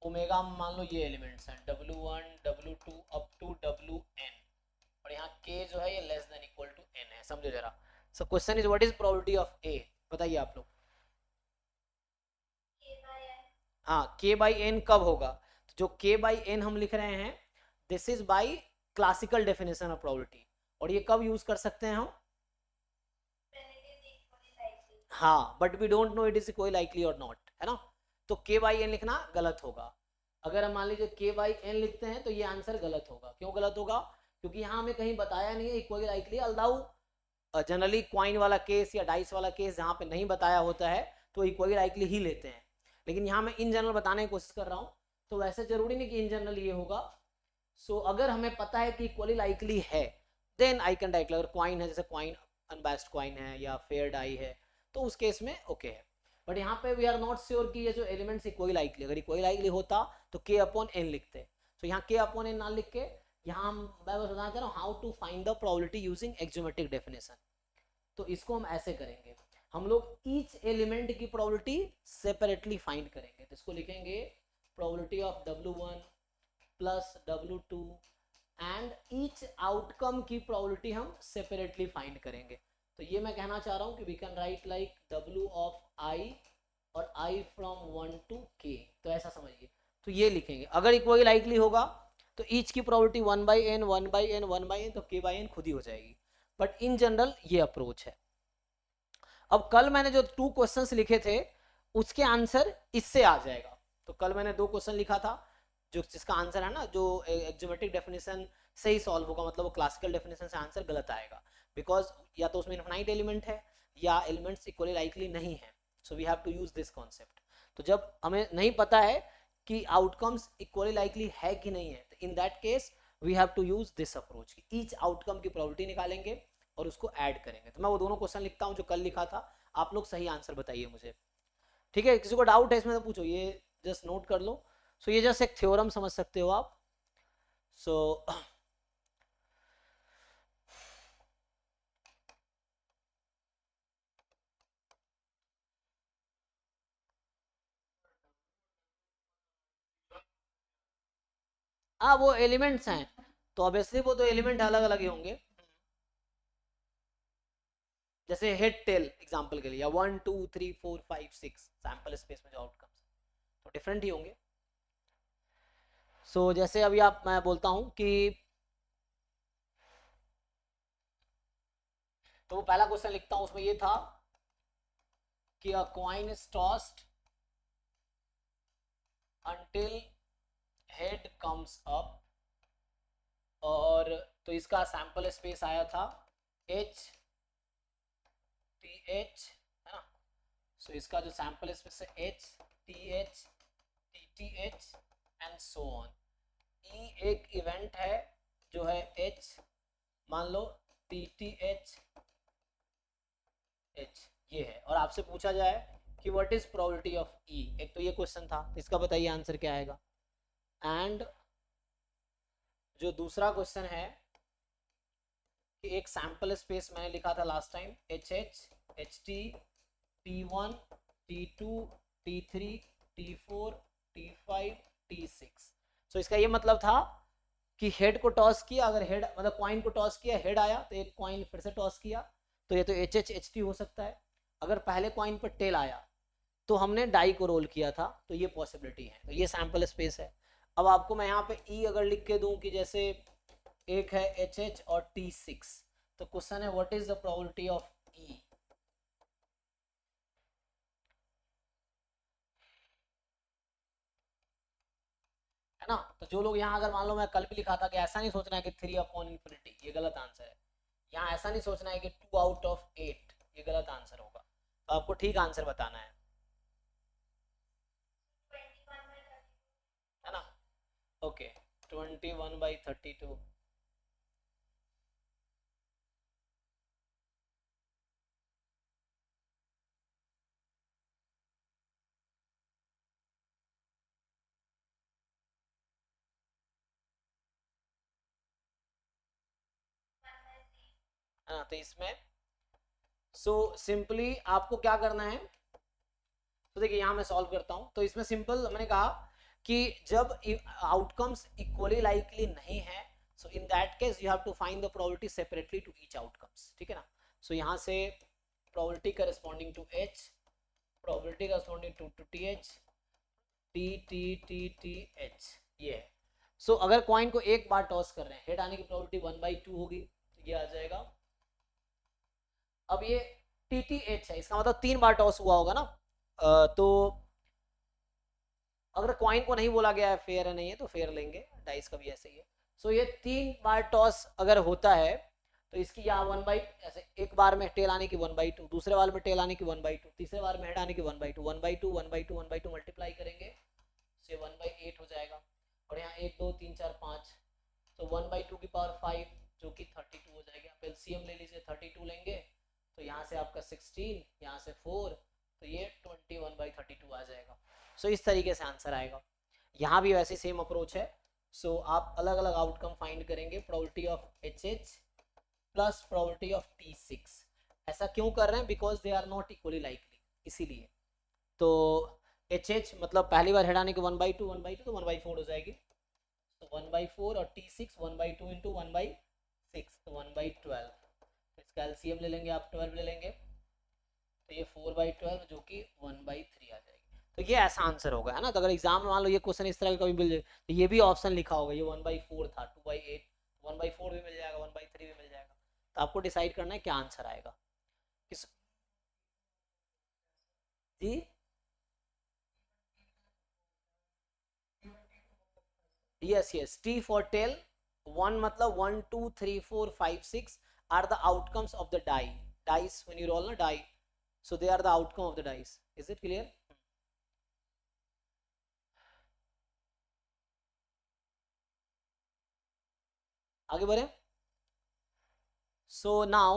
ओमेगा मान लो ये एलिमेंट्स हैं W1 W2 up to Wn, और यहाँ K जो है ये less than equal to n है, समझो जरा। सो question is what is probability of A, बताइए आप लोग। हाँ, K बाई एन कब होगा? तो जो K बाई एन हम लिख रहे हैं, this is by classical definition of probability, और ये कब यूज कर सकते हैं हम? हाँ, but we don't know it is equal likely और नॉट, है ना। तो K बाई एन लिखना गलत होगा। अगर हम मान लीजिए K बाई एन लिखते हैं तो ये आंसर गलत होगा। क्यों गलत होगा? क्योंकि यहाँ हमें कहीं बताया नहीं है equal likely. Allow generally coin वाला केस या डाइस वाला केस जहाँ पे नहीं बताया होता है तो इक्वली लाइकली ही लेते हैं, लेकिन यहाँ मैं इन जनरल बताने की कोशिश कर रहा हूँ, तो वैसे जरूरी नहीं कि इन जनरल ये होगा। सो अगर हमें पता है कि इक्वली लाइकली है, देन आई कैन डायरेक्टली, अगर क्वाइन है, जैसे क्वाइन अनबायस्ड क्वाइन है या फेयर डाई है, तो उस केस में ओके है। बट यहाँ पे वी आर नॉट श्योर कि ये जो एलिमेंट्स इक्वली लाइकली, अगर इक्वली लाइकली होता तो K अपॉन एन लिखते। तो यहाँ K अपॉन एन ना लिख के यहाँ मैं बस बताना चाह रहा हूँ how to find the probability using axiomatic definition. तो इसको हम ऐसे करेंगे, हम लोग ईच एलिमेंट की प्रोबेबिलिटी सेपरेटली फाइंड करेंगे। तो इसको लिखेंगे probability of W1 plus W2 and each outcome की प्रोबेबिलिटी हम सेपरेटली फाइंड करेंगे। तो ये मैं कहना चाह रहा हूँ कि we can write like W of I और I फ्रॉम 1 to K, तो ऐसा समझिए। तो ये लिखेंगे, अगर इक्वली लाइकली होगा तो ईच की probability 1 by N 1 by N 1 by N, तो K बाई एन खुद ही हो जाएगी। बट इन जनरल ये अप्रोच है। अब कल मैंने जो 2 क्वेश्चंस लिखे थे उसके आंसर इससे आ जाएगा। तो कल मैंने 2 क्वेश्चन लिखा था जो जिसका आंसर है ना, जो एक्जियोमेट्रिक डेफिनेशन से ही सॉल्व होगा, मतलब वो क्लासिकल डेफिनेशन से आंसर गलत आएगा, बिकॉज या तो उसमें इनफाइनाइट एलिमेंट है या एलिमेंट्स इक्वली लाइकली नहीं है। So we have to use this concept. तो जब हमें नहीं पता है कि आउटकम्स इक्वली लाइकली है कि नहीं है, तो in that case we have to use this approach. Each outcome की प्रोबेबिलिटी निकालेंगे और उसको ऐड करेंगे। तो मैं वो दोनों क्वेश्चन लिखता हूँ जो कल लिखा था, आप लोग सही आंसर बताइए मुझे, ठीक है। किसी को डाउट है इसमें तो पूछो, ये जस्ट नोट कर लो। सो ये जस्ट एक थ्योरम समझ सकते हो आप। सो हाँ, वो एलिमेंट्स हैं तो ऑब्वियसली वो तो एलिमेंट अलग अलग ही होंगे। जैसे हेड टेल एग्जांपल के लिए, या 1 2 3 4 5 6 सैंपल स्पेस में जो आउटकम्स तो डिफरेंट ही होंगे। सो जैसे अभी आप, मैं बोलता हूं कि, तो वो पहला क्वेश्चन लिखता हूं, उसमें ये था कि अ coin is tossed until head comes up, और तो इसका सैंपल स्पेस आया था H T H, है ना। सो इसका जो सैंपल स्पेस है H T H T T H and so on. E एक इवेंट है जो है H, मान लो T T H H ये है, और आपसे पूछा जाए कि what is probability of E, एक तो ये क्वेश्चन था, तो इसका बताइए आंसर क्या आएगा। एंड जो दूसरा क्वेश्चन है कि एक सैंपल स्पेस मैंने लिखा था last time HH HT T1 T2 T3 T4 T5 T6। सो इसका ये मतलब था कि हेड को टॉस किया, अगर हेड मतलब कॉइन को टॉस किया, हेड आया तो एक कॉइन फिर से टॉस किया, तो ये तो HH HT हो सकता है। अगर पहले कॉइन पर टेल आया तो हमने डाई को रोल किया था, तो ये पॉसिबिलिटी है। तो ये सैंपल स्पेस है। अब आपको मैं यहाँ पे E अगर लिख के दूं कि जैसे एक है HH और T6, तो क्वेश्चन है what is the probability of E, है ना। तो जो लोग यहाँ, अगर मान लो मैं कल भी लिखा था कि ऐसा नहीं सोचना है कि 3 अपॉन इन्फिनिटी, ये गलत आंसर है। यहाँ ऐसा नहीं सोचना है कि 2 आउट ऑफ 8, ये गलत आंसर होगा। तो आपको ठीक आंसर बताना है ना। ओके, 21/32। है ना। तो इसमें सिंपली आपको क्या करना है, तो देखिए यहाँ मैं सॉल्व करता हूँ। तो इसमें सिंपल मैंने कहा कि जब आउटकम्स इक्वली लाइकली नहीं है, so in that case you have to find the probability separately to each outcomes, ठीक है ना। सो यहाँ से probability corresponding to H, probability corresponding to T H, T T T T H, ये है। अगर कॉइन को एक बार टॉस कर रहे हैं, हेड आने की प्रोबेबिलिटी 1/2 होगी, तो ये आ जाएगा। अब ये टी टी एच है, इसका मतलब 3 बार टॉस हुआ होगा ना। तो अगर कॉइन को नहीं बोला गया है फेयर है नहीं है, तो फेयर लेंगे, डाइस का भी ऐसे ही है। ये 3 बार टॉस अगर होता है, तो इसकी यहाँ 1/, ऐसे एक बार में टेल आने की 1/2, दूसरे बार में टेल आने की 1/2, तीसरे बार में हेड आने की 1/2, 1/2 1/2 1/2 मल्टीप्लाई करेंगे, 1/8 हो जाएगा। और यहाँ 1 2 3 4 5, तो 1/2 की पावर 5 जो कि 32 हो जाएगा। आप एलसीएम ले लीजिए, 32 लेंगे तो यहाँ से आपका 16, यहाँ से 4, तो ये 21/32 आ जाएगा। इस तरीके से आंसर आएगा। यहाँ भी वैसे सेम अप्रोच है। आप अलग अलग आउटकम फाइंड करेंगे, probability of HH plus probability of T6। ऐसा क्यों कर रहे हैं? Because they are not equally likely, इसीलिए। तो HH मतलब पहली बार हेड आने की 1/2 1/2, तो 1/4 हो जाएगी, तो 1/4, और T6 1/2 इंटू 1/6, तो 1/12। इसका एलसीएम ले लेंगे आप, 12 ले लेंगे, तो ये 4/12 जो कि 1/3 आ जाएगी। तो ये ऐसा आंसर होगा, है ना। तो अगर एग्जाम में मान लो ये क्वेश्चन इस तरह का कभी मिल जाए, तो ये भी ऑप्शन लिखा होगा, ये 1/4 था, 2/8, 1/4 भी मिल जाएगा, 1/3 भी मिल जाएगा। तो आपको डिसाइड करना है क्या आंसर आएगा। किस जी, yes yes, T for tail, 1 मतलब 1 2 3 4 5 6 are the outcomes of the dice when you roll a die, so they are the outcome of the dice. Is it clear? आगे बढ़े। So now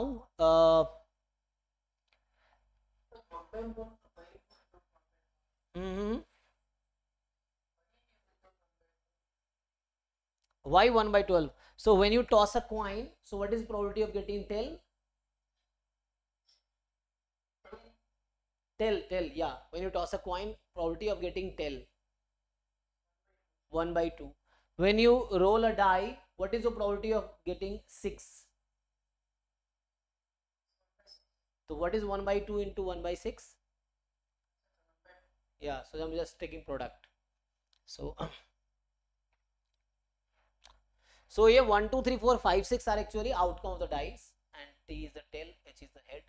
why 1/12? So when you toss a coin, so what is probability of getting tail? Tail, yeah. When you toss a coin, probability of getting tail 1/2. When you roll a die, what is the probability of getting 6? So what is 1/2 into 1/6? Yeah, so I'm just taking product. So so ये 1 2 3 4 5 6 are actually outcome of the dice, and T is the tail, H is the head.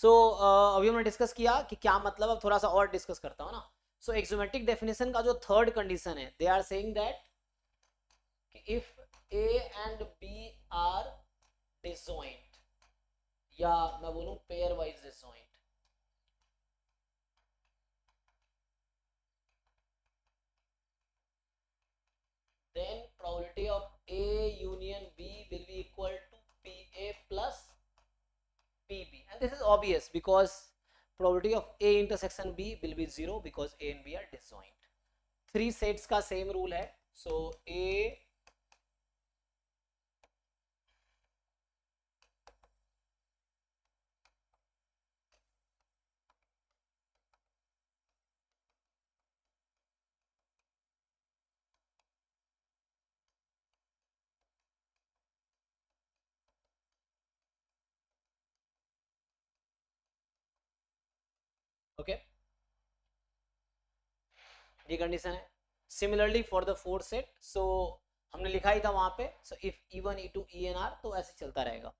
अभी हमने discuss किया कि क्या मतलब, अब थोड़ा सा और डिस्कस करता हूँ ना। एक्सोमेट्रिक डेफिनेशन का जो थर्ड कंडीशन है, they are saying that if A and B are disjoint, या मैं बोलूं pairwise disjoint, then probability of A union B will be equal to PA plus PB, and this is obvious because probability of A intersection B will be 0 because A and B are disjoint. 3 sets का same rule है, so A okay, ये condition है। Similarly for the fourth set, so हमने लिखा ही था वहां पे, सो if E1 E2 ENR, तो ऐसे चलता रहेगा।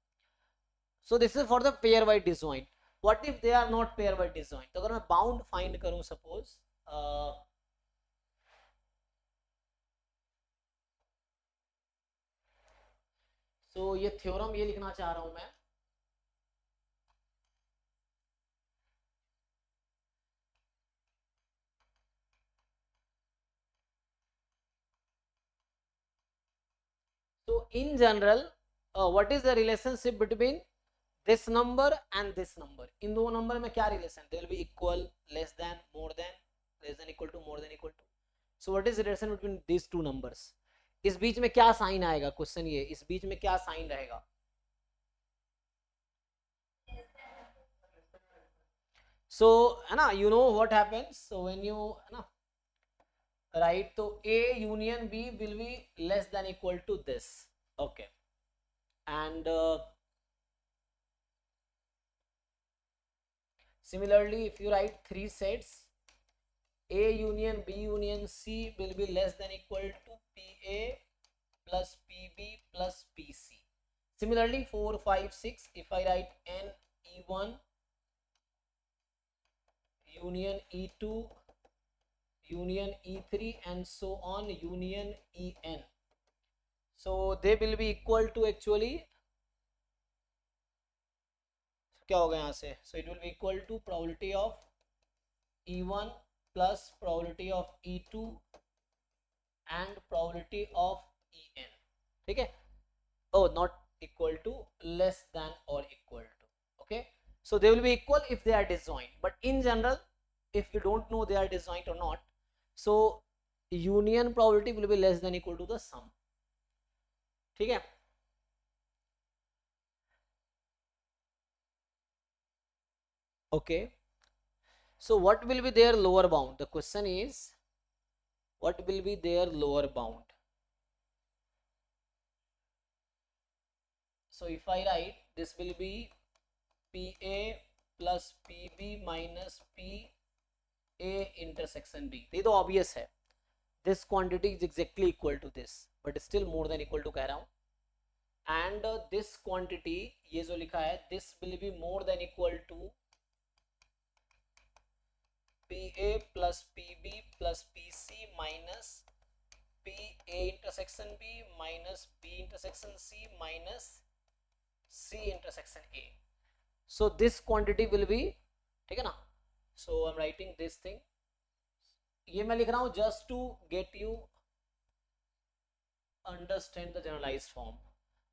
So this is for the pairwise disjoint. What if they are not pairwise disjoint? तो अगर मैं बाउंड फाइंड करूं सपोज, सो ये थ्योरम ये लिखना चाह रहा हूं मैं, so in general what is the relationship between this number and this number? इन दो नंबर में क्या relation? they will be equal, less than, more than, less than, equal to, more than, equal to. So what is the relation between these two numbers? इस बीच में क्या sign आएगा, question ये, इस बीच में क्या साइन रहेगा? सो है ना, you know what happens, so when you है ना राइट, तो A union B will be less than equal to this, okay, and similarly if you write three sets, A union B union C will be less than equal to PA plus PB plus PC. Similarly 4 5 6, if I write N E1 union E2 union E3 and so on union En, so they will be equal to actually क्या होगा यहाँ से, so it will be equal to probability of E1 plus probability of E2 and probability of En, ठीक है, oh not equal to, less than or equal to, okay, so they will be equal if they are disjoint, but in general if you don't know they are disjoint or not, so union probability will be less than equal to the sum, ठीक है. Okay, so what will be their lower bound, the question is what will be their lower bound. So if I write, this will be PA plus PB minus PA intersection B, ये तो obvious है, this quantity is exactly equal to this but still more than equal to कह रहा हूँ, and this quantity ये जो लिखा है this will be more than equal to PA plus PB plus PC minus PA intersection B minus B intersection C minus C intersection A. So this quantity will be, ठीक है ना, so I'm writing this thing, ये मैं लिख रहा हूँ just to get you understand the generalized form.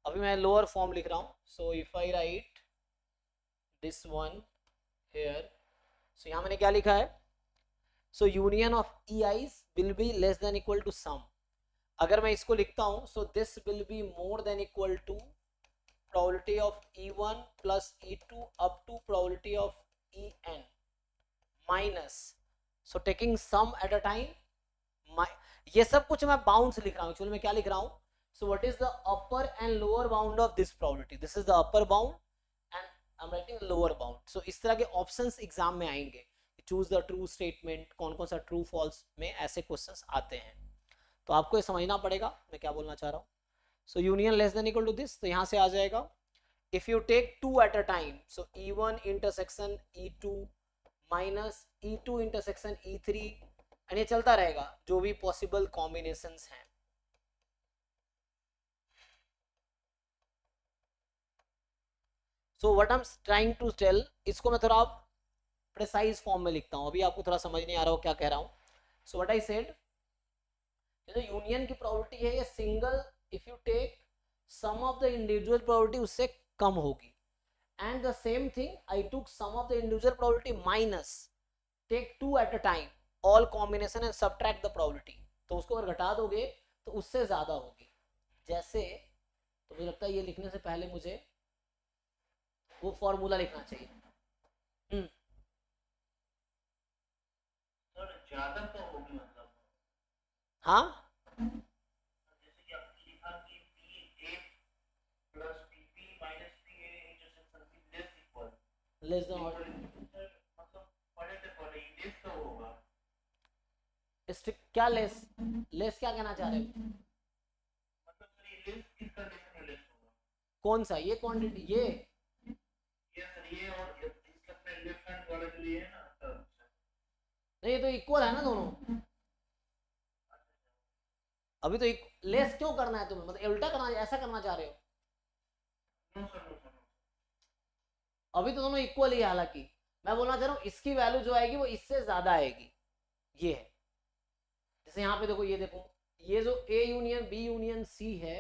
अभी मैं lower form लिख रहा हूँ, so if I write this one here, so यहाँ मैंने क्या लिखा है, so union of EIs will be less than equal to sum. अगर मैं इसको लिखता हूँ, so this will be more than equal to probability of E1 plus E2 up to probability of En minus, so taking sum at a time, ये सब कुछ मैं bounds लिख रहा हूँ, एक्चुअली मैं क्या लिख रहा हूँ, so what is the upper and lower bound of this probability, this is the upper bound and I'm writing lower bound. So इस तरह के ऑप्शंस एग्जाम में आएंगे, चूज द ट्रू स्टेटमेंट, कौन कौन सा ट्रू फॉल्स में ऐसे क्वेश्चंस आते हैं, तो आपको ये समझना पड़ेगा मैं क्या बोलना चाह रहा हूँ. So union less than equal to this, तो यहाँ से आ जाएगा if you take two at a time, so E1 intersection E2 minus E2 intersection E3 and ये चलता रहेगा जो भी पॉसिबल कॉम्बिनेशंस हैं. So what I am trying to tell, इसको मैं थोड़ा प्रिसाइज फॉर्म में लिखता हूँ, अभी आपको थोड़ा समझ नहीं आ रहा हो क्या कह रहा हूँ. सो व्हाट आई सेड, जो यूनियन की प्रोबेबिलिटी है ये single, if you take sum of the individual probability उससे कम होगी, and the same thing I took sum of the individual probability minus take two at a time all combination and subtract the probability, तो उसको अगर घटा दोगे तो उससे ज्यादा होगी. जैसे तो मुझे लगता है ये लिखने से पहले मुझे वो फॉर्मूला लिखना चाहिए. ज्यादा तो होगी मतलब, हाँ जैसे कि आपने लिखा कि PA plus PP minus PA intersection B less equal, less than और मतलब पढ़े तो पढ़े लेस तो होगा, स्ट्रिक्ट क्या लेस, लेस क्या कहना चाह रहे हो, मतलब सर ये लेस किस कंडीशन में लेस होगा, कौन सा ये क्वांटिटी, ये सर ये और इसका अपने लेफ्ट हैंड वाला जो ये है ना सर, नहीं तो इक्वल है ना दोनों, अभी तो लेस क्यों करना है तुम्हें, मतलब उल्टा करना, ऐसा करना चाह रहे हो, नो सर नो सर, अभी तो दोनों इक्वल ही है. हालांकि मैं बोलना चाह रहा हूँ इसकी वैल्यू जो आएगी वो इससे ज्यादा आएगी, ये है. जैसे यहाँ पे देखो, ये देखो, ये जो A union B union C है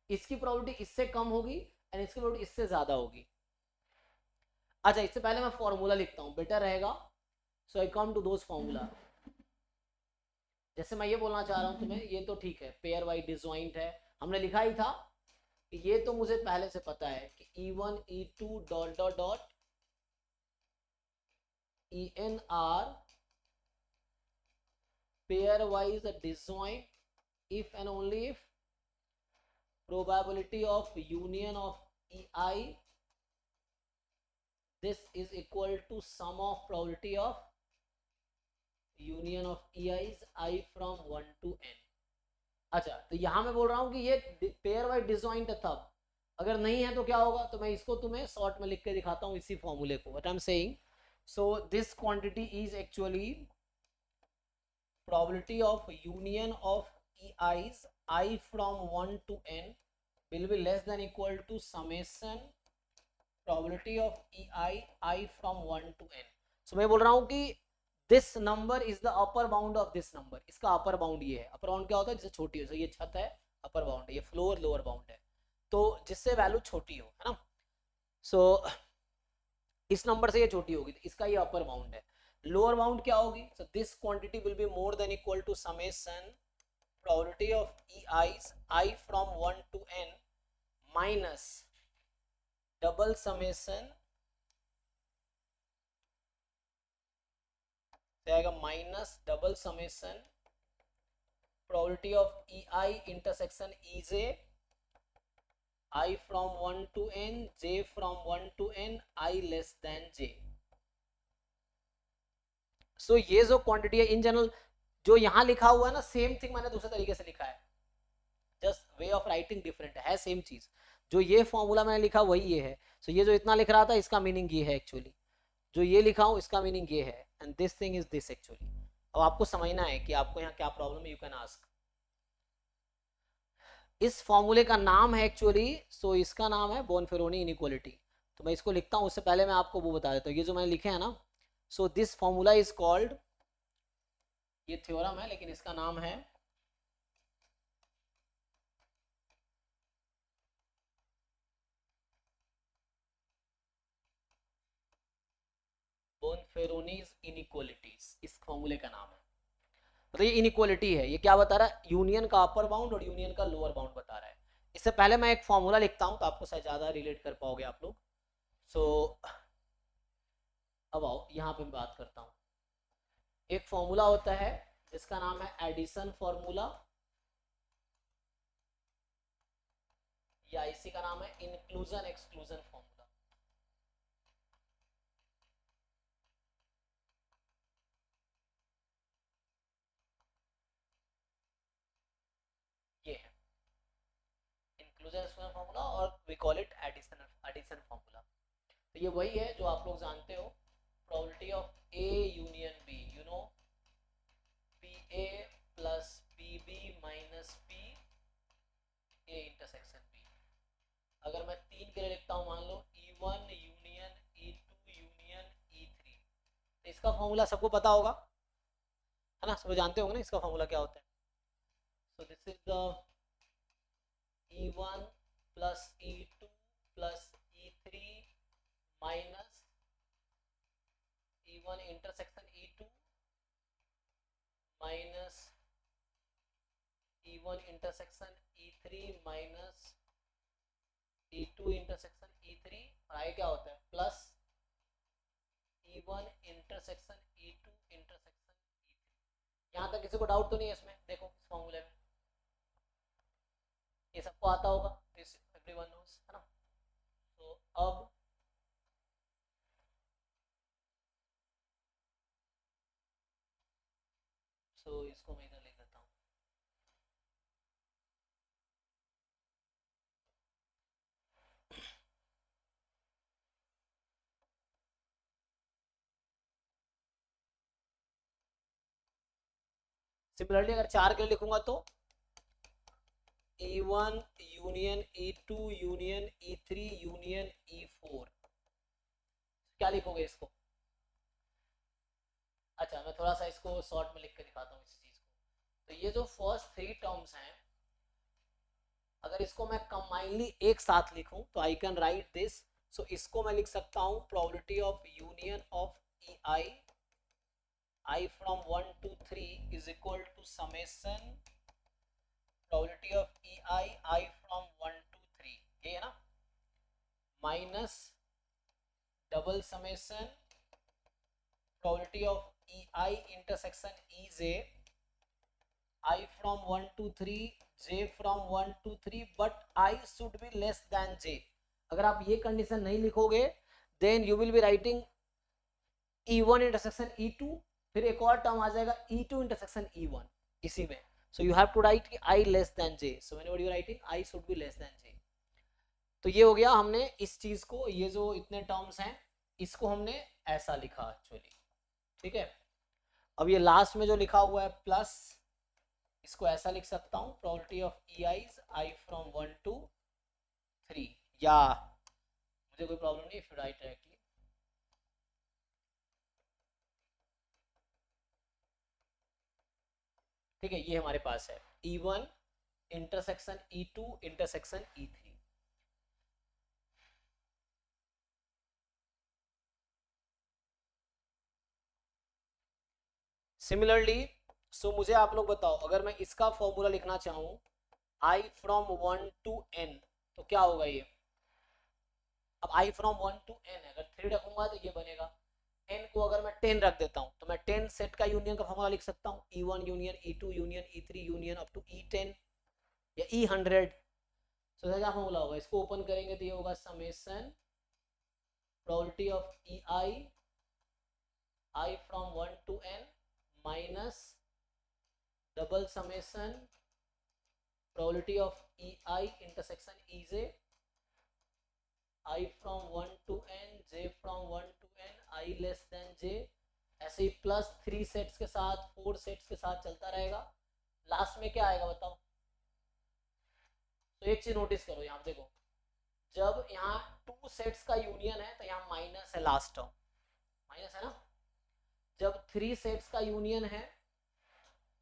इसकी प्रोबेबिलिटी इससे कम होगी एंड इसकी प्रोबेबिलिटी इससे ज्यादा होगी. अच्छा इससे पहले मैं फॉर्मूला लिखता हूँ, बेटर रहेगा. सो आई कम टू दोस फॉर्मूला. जैसे मैं ये बोलना चाह रहा हूँ तुम्हें, ये तो ठीक है, पेयर वाइज डिसजॉइंट है, हमने लिखा ही था कि ये तो मुझे पहले से पता है कि E1 E2 dot dot dot En are pairwise disjoint if and only if probability of union of EI this is equal to sum of probability of union of EI's I from 1 to n। अच्छा, तो यहां मैं बोल रहा हूं कि ये pairwise disjoint है, तब अगर नहीं है तो क्या होगा, तो मैं इसको तुम्हें शॉर्ट में लिख के दिखाता हूं इसी फॉर्मूले को। What I am saying, so this quantity is actually probability of union of EI's I from 1 to n will be less than equal to summation probability of EI I from 1 to n। so मैं बोल रहा हूं कि this number is the upper bound of this number, इसका upper bound ये है। Upper bound क्या होता है, जैसे छोटी हो, ये छत है, अपर बाउंड है, ये फ्लोर लोअर बाउंड है, तो जिससे वैल्यू छोटी हो, है ना। सो इस नंबर से ये छोटी होगी, तो इसका ये अपर बाउंड है। लोअर बाउंड क्या होगी, so this quantity will be more than equal to summation probability of EI's I from 1 to n minus double summation जाएगा minus double summation probability of EI intersection EJ I from 1 to n J from 1 to n I less than J। सो ये जो quantity है in general, जो यहाँ लिखा हुआ है ना, सेम थिंग मैंने दूसरे तरीके से लिखा है, just way of writing different है सेम चीज। जो ये फॉर्मूला मैंने लिखा वही ये है। सो ये जो इतना लिख रहा था इसका मीनिंग ये है एक्चुअली, जो ये लिखा हूँ इसका मीनिंग ये है, and this thing is this actually. अब आपको समझना है कि आपको यहाँ क्या प्रॉब्लम है, यू कैन आस्क। इस फॉर्मूले का नाम है एक्चुअली, सो इसका नाम है बोनफेरोनी इनइक्वालिटी। तो मैं इसको लिखता हूँ, उससे पहले मैं आपको वो बता देता हूँ, ये जो मैंने लिखे है ना, सो दिस फॉर्मूला इज कॉल्ड, ये थ्योरम है लेकिन इसका नाम है बोनफेरोनीज इनइक्वालिटीज, इस फॉर्मूले का नाम है। मतलब ये इनइक्वालिटी है, ये क्या बता रहा है, यूनियन का अपर बाउंड और यूनियन का लोअर बाउंड बता रहा है। इससे पहले मैं एक फॉर्मूला लिखता हूँ तो आपको शायद ज्यादा रिलेट कर पाओगे आप लोग। सो अब आओ यहाँ पे मैं बात करता हूँ। एक फॉर्मूला होता है जिसका नाम है एडिशन फॉर्मूला, या इसी का नाम है इंक्लूजन एक्सक्लूजन फॉर्मूला। ये है इंक्लूजन एक्सक्लूजन फॉर्मूला, और we call it addition formula. तो ये वही है जो आप लोग जानते हो, probability of A union B, you know P A plus P B minus P A intersection B. अगर मैं 3 के लिए लिखता हूँ, मान लो E1 union E2 union E3, तो इसका फॉर्मूला सबको पता होगा, है ना, सब जानते होंगे ना इसका फॉर्मूला क्या होता है। सो this is the E1 plus E2 plus E3 minus E1 intersection E2 minus E1 intersection E3 minus E2 intersection E3, और आगे क्या होता है plus E1 intersection E2 intersection E3। यहाँ तक किसी को डाउट तो नहीं है इसमें, देखो इस फॉर्मूले में ये सबको आता होगा, दिस एवरीवन नोस, है ना। तो अब इसको मैं इधर लिख देता हूँ। सिमिलरली अगर 4 के लिए लिखूंगा तो E1 union E2 union E3 union E4, क्या लिखोगे इसको। अच्छा, मैं थोड़ा सा इसको शॉर्ट में लिख के दिखाता हूँ इस चीज को। तो ये जो फर्स्ट 3 टर्म्स हैं, अगर इसको मैं कंबाइनली एक साथ लिखूं तो आई कैन राइट दिस। सो इसको मैं लिख सकता हूँ probability of union of EI I from 1 to 3 is equal to summation probability of EI I from 1 to 3, ये है ना, minus double summation probability of EI intersection EJ I from 1 to 3 J from 1 to 3 but I should be less than J. अगर आप ये condition नहीं लिखोगे then you will be writing E1 intersection E2, फिर एक और टर्म आ जाएगा E2 intersection E1 इसी में. So you have to write I less than J. So whenever you are writing I should be less than J. तो ये हो गया, हमने इस चीज को, ये जो इतने टर्म्स हैं इसको हमने ऐसा लिखा एक्चुअली, ठीक है. अब ये लास्ट में जो लिखा हुआ है प्लस, इसको ऐसा लिख सकता हूँ probability of EI's I from 1 to 3, या मुझे कोई प्रॉब्लम नहीं इफ यू राइट डायरेक्टली. ठीक है, ये हमारे पास है E1 intersection E2 intersection E3. Similarly so मुझे आप लोग बताओ, अगर मैं इसका फॉर्मूला लिखना चाहूँ I from 1 to n तो क्या होगा ये. अब I from 1 to n है, अगर 3 रखूंगा तो ये बनेगा. n को अगर मैं 10 रख देता हूँ तो मैं 10 सेट का यूनियन का फॉर्मूला लिख सकता हूँ, E1 union E2 union E3 union up to E10 या E100. तो क्या फॉर्मूला होगा, इसको ओपन करेंगे तो ये होगा summation probability of EI I from 1 to n minus double summation probability of EI intersection EJ I from 1 to n J from 1 to n I less than J. ऐसे ही plus 3 sets के साथ 4 sets के साथ चलता रहेगा. Last में क्या आएगा बताओ. तो एक चीज नोटिस करो, यहाँ देखो, जब यहाँ 2 सेट्स का यूनियन है तो यहाँ माइनस है, लास्ट टर्म माइनस है ना. जब 3 सेट्स का यूनियन है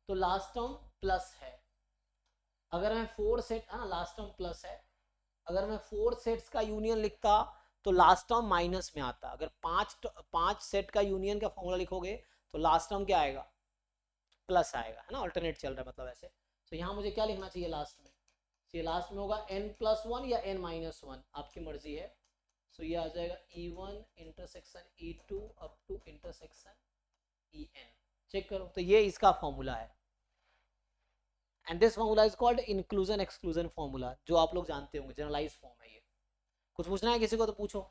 तो लास्ट टर्म प्लस है. अगर मैं 4 सेट, हाँ लास्ट टर्म प्लस है. अगर मैं 4 सेट्स का यूनियन लिखता तो लास्ट टर्म माइनस में आता. अगर 5 सेट का यूनियन का फॉर्मूला लिखोगे तो लास्ट टर्म क्या आएगा, प्लस आएगा, है ना, अल्टरनेट चल रहा है मतलब ऐसे. तो यहाँ मुझे क्या लिखना चाहिए लास्ट में, ये लास्ट में होगा n+1 या n-1, आपकी मर्जी है. सो ये आ जाएगा E1 intersection E2 up to intersection EN. Check करो, तो ये इसका फॉर्मूला है. And this formula is called inclusion exclusion formula, जो आप लोग जानते होंगे, जनरलाइज फॉर्म है ये. कुछ पूछना है किसी को तो पूछो.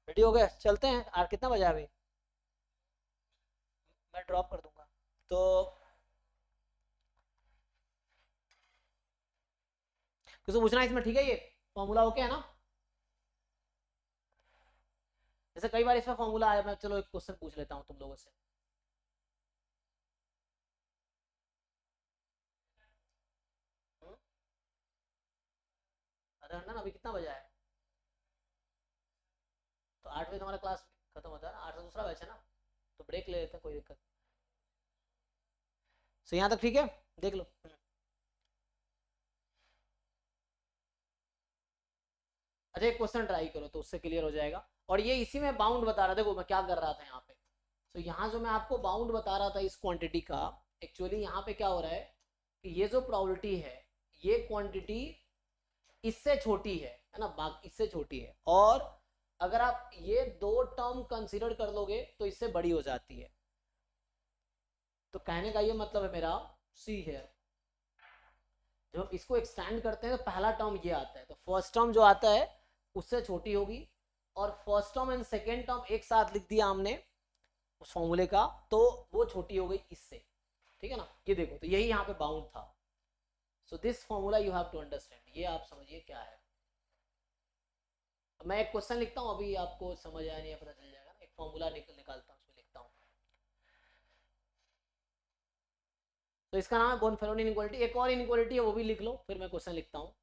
रेडी हो गए, चलते हैं. यार कितना बजा अभी, मैं ड्रॉप कर दूंगा. तो किसी पूछना है इसमें, ठीक है, ये फॉर्मूला ओके है ना. जैसे कई बार इसमें फॉर्मूला आया, मैं चलो एक क्वेश्चन पूछ लेता हूँ तुम लोगों से. आधा घंटा ना, अभी कितना बजा है, तो 8 बजे तुम्हारा क्लास खत्म होता है ना, 8 से दूसरा बैच है ना, तो ब्रेक ले लेते हैं, कोई दिक्कत. सो यहाँ तक ठीक है, देख लो. अच्छा एक क्वेश्चन ट्राई करो तो उससे क्लियर हो जाएगा. और ये इसी में बाउंड बता रहा था, देखो मैं क्या कर रहा था यहाँ पे. सो यहाँ जो मैं आपको बाउंड बता रहा था इस क्वांटिटी का, एक्चुअली यहाँ पे क्या हो रहा है कि ये जो प्रोबेबिलिटी है, ये क्वांटिटी इससे छोटी है ना, इससे छोटी है. और अगर आप ये 2 टर्म कंसीडर कर लोगे तो इससे बड़ी हो जाती है. तो कहने का ये मतलब है मेरा, सी है, जब इसको एक्सटेंड करते हैं तो पहला टर्म ये आता है, तो फर्स्ट टर्म जो आता है उससे छोटी होगी. और first term and second term एक साथ लिख दिया हमने उस फॉर्मूले का, तो वो छोटी हो गई इससे. ठीक है ना, ये देखो, तो यही यहाँ पे बाउंड था. So this formula you have to understand, ये आप समझिए क्या है. मैं एक क्वेश्चन लिखता हूँ, अभी आपको समझ आया नहीं पता चल जाएगा ना. एक फॉर्मूला निकालता हूँ, उसमें लिखता हूँ. तो इसका नाम है बोनफेरोनी इनइक्वालिटी. एक और इनइक्वालिटी है, वो भी लिख लो, फिर मैं क्वेश्चन लिखता हूँ.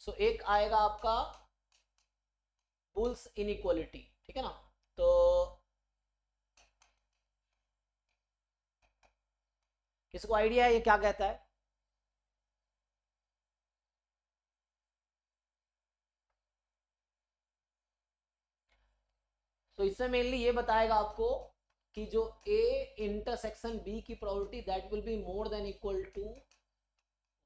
सो एक आएगा आपका बुल्स इनइक्वालिटी, ठीक है ना. तो किसको आइडिया है ये क्या कहता है. तो इसमें मेनली ये बताएगा आपको कि जो A इंटरसेक्शन B की probability that will be more than equal to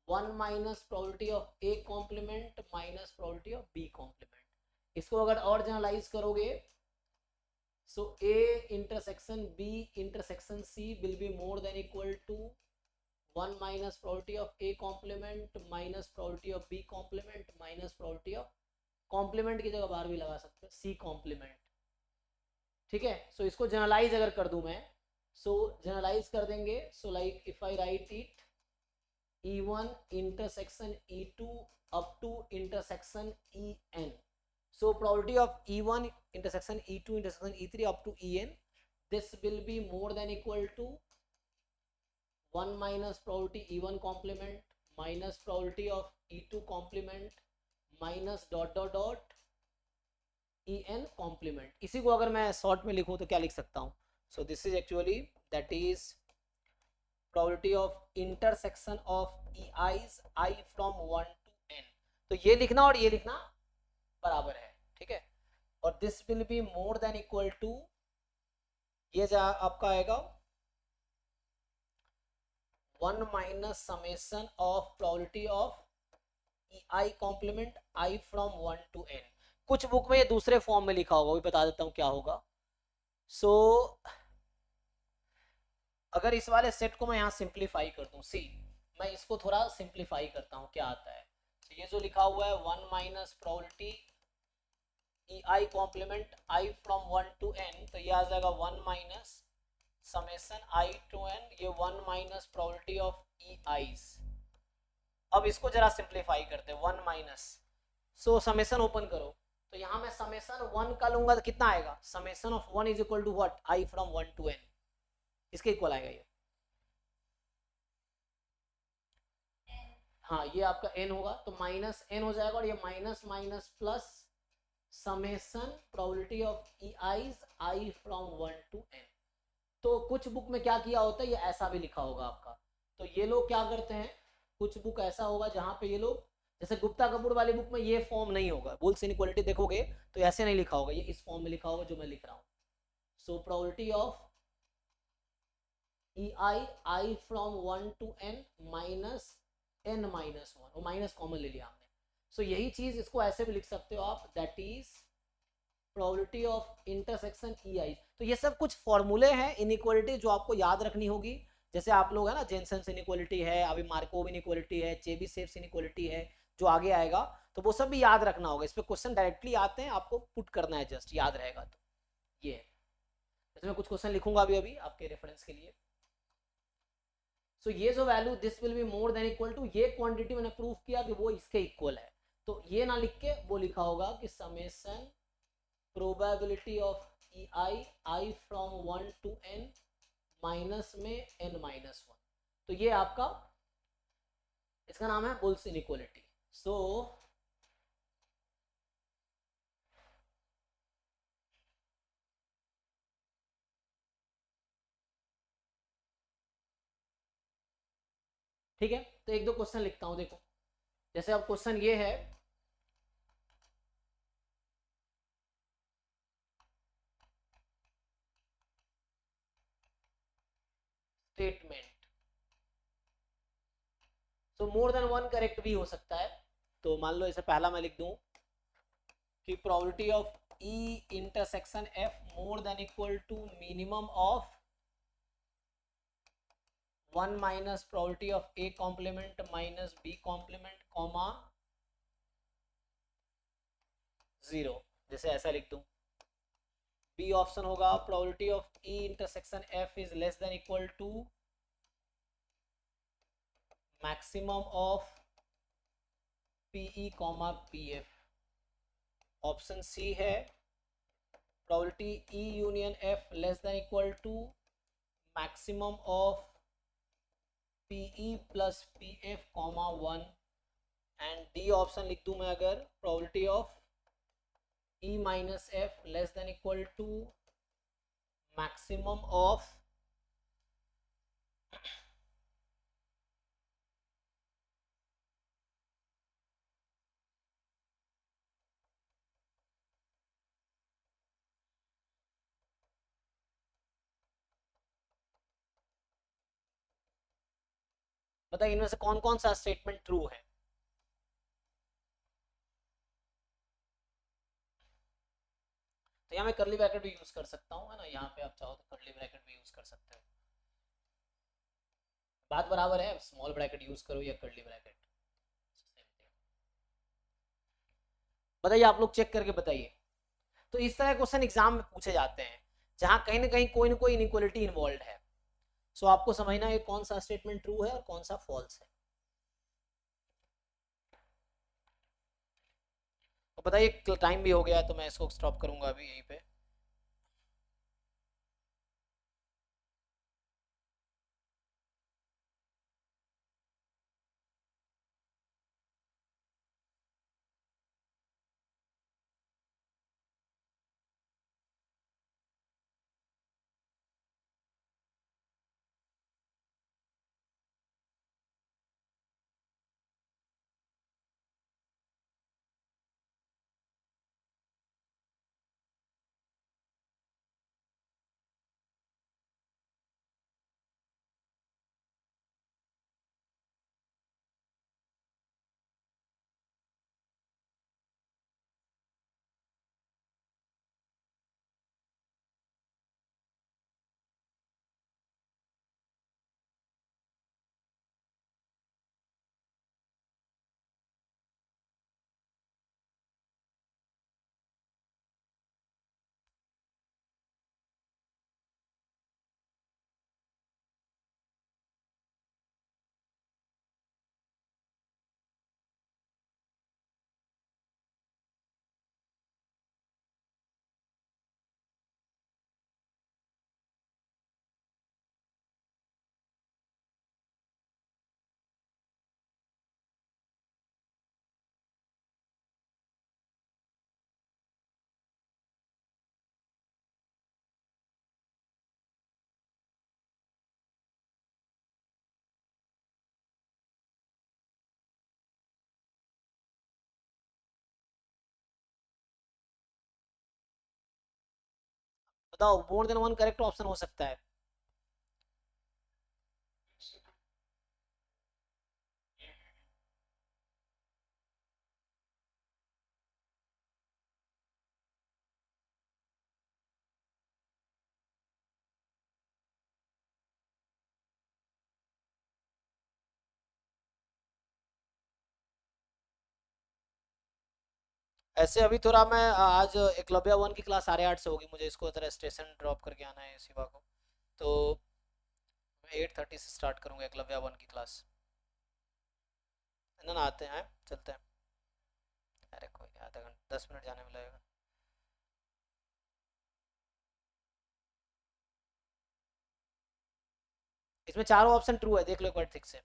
1 minus probability of A complement minus probability of B complement. इसको अगर और जनरलाइज करोगे, so A intersection B intersection C will be more than equal to 1 minus probability of A complement minus probability of B complement minus probability of complement की जगह बाहर भी लगा सकते हैं C कॉम्प्लीमेंट। ठीक है, सो इसको जनरलाइज अगर कर दूं मैं, सो जनरलाइज कर देंगे, so like if I right it E1 intersection E2 up to intersection En. So probability of E1 intersection E2 intersection E3 up to En, this will be more than equal to 1 minus probability E1 complement minus probability of E2 complement minus dot dot dot En complement। इसी को अगर मैं short में लिखूं तो क्या लिख सकता हूं? सो this is actually that is probability of intersection of EI's I from 1 to n। तो ये लिखना और ये लिखना बराबर है, ठीक है। और this will be more than equal to, ये जा आपका आएगा 1 minus summation of probability of EI complement I from 1 to n। कुछ बुक में ये दूसरे फॉर्म में लिखा होगा, भी बता देता हूं क्या होगा। सो अगर इस वाले सेट को मैं यहाँ सिंप्लीफाई कर दूं, सी मैं इसको थोड़ा सिंप्लीफाई करता हूँ क्या आता है। तो ये जो लिखा हुआ है 1 minus probability EI complement I from 1 to n, तो ये आ जाएगा 1 minus summation I to n, ये 1 माइनस प्रोबेबिलिटी ऑफ EI's। अब इसको जरा सिंप्लीफाई करते हैं, 1 माइनस, सो समेशन ओपन करो, तो यहाँ मैं समेशन 1 का लूंगा तो कितना आएगा, summation of 1 is equal to what, I from 1 to n, इसके इक्वल आएगा ये। हाँ ये आपका n होगा, तो माइनस n हो जाएगा, और ये minus minus plus summation probability of EI's I from 1 to n। तो कुछ बुक में क्या किया होता है, ये ऐसा भी लिखा होगा आपका। तो ये लोग क्या करते हैं, कुछ बुक ऐसा होगा जहां पे ये लोग, जैसे गुप्ता कपूर वाली बुक में ये फॉर्म नहीं होगा, बुल्स इनइक्वालिटी देखोगे तो ऐसे नहीं लिखा होगा, ये इस फॉर्म में लिखा होगा जो मैं लिख रहा हूँ। सो probability of EI from 1 to n minus n minus 1, वो माइनस कॉमन ले लिया हमने। सो यही चीज इसको ऐसे भी लिख सकते हो आप, that is probability of intersection EI। तो ये सब कुछ फॉर्मूले हैं इनइक्वालिटी जो आपको याद रखनी होगी। जैसे आप लोग है ना, जेनसेंस इनइक्वालिटी है, अभी मार्कोव इनइक्वालिटी है, चेबीशेव इनइक्वालिटी है, जो आगे आएगा, तो वो सब भी याद रखना होगा। इस पे क्वेश्चन डायरेक्टली आते हैं, आपको पुट करना है, जस्ट याद रहेगा। तो ये इसमें कुछ क्वेश्चन लिखूंगा अभी अभी आपके रेफरेंस के लिए। सो ये जो value this will be more than equal to, ये क्वांटिटी मैंने प्रूफ किया कि वो इसके इक्वल है, तो ये ना लिख के वो लिखा होगा कि summation probability of I from 1 to n minus में n माइनस 1। तो ये आपका, इसका नाम है बुल्स इनइक्वालिटी। सो ठीक है, तो एक दो क्वेश्चन लिखता हूं, देखो। जैसे अब क्वेश्चन ये है, स्टेटमेंट, सो मोर देन 1 करेक्ट भी हो सकता है। तो मान लो इसे पहला मैं लिख दूं कि probability of E intersection F more than equal to minimum of 1 minus probability of A complement minus B complement comma 0, जैसे ऐसा लिख दूं। बी ऑप्शन होगा probability of E intersection F is less than equal to maximum of PE comma PF। Option C है probability E union F less than equal to maximum of PE plus PF comma 1। And D option लिख दूं मैं अगर, probability of E minus F less than equal to maximum of बताइए इनमें से कौन कौन सा स्टेटमेंट ट्रू है? तो यहाँ मैं करली ब्रैकेट भी यूज कर सकता हूँ, है ना, यहाँ पे आप चाहो तो करली ब्रैकेट भी यूज कर सकते हो, बात बराबर है, स्मॉल ब्रैकेट यूज करो या करली ब्रैकेट। बताइए आप लोग चेक करके बताइए। तो इस तरह क्वेश्चन एग्जाम में पूछे जाते हैं जहां कहीं ना कोई इनइक्वालिटी इन्वॉल्व है। सो आपको समझना है कौन सा स्टेटमेंट ट्रू है और कौन सा फॉल्स है। तो बताइए टाइम भी हो गया है तो मैं इसको स्टॉप करूंगा अभी यहीं पे। बताओ more than one correct option हो सकता है। ऐसे अभी थोड़ा मैं आज एकलव्य 1 की क्लास 8:30 से होगी, मुझे इसको जरा स्टेशन ड्रॉप करके आना है शिवा को, तो मैं 8:30 से स्टार्ट करूंगा एकलव्य 1 की क्लास। है ना, आते हैं चलते हैं। अरे कोई आधा घंटा 10 मिनट जाने में लगेगा। इसमें चारों ऑप्शन ट्रू है, देख लो एक बार ठीक से।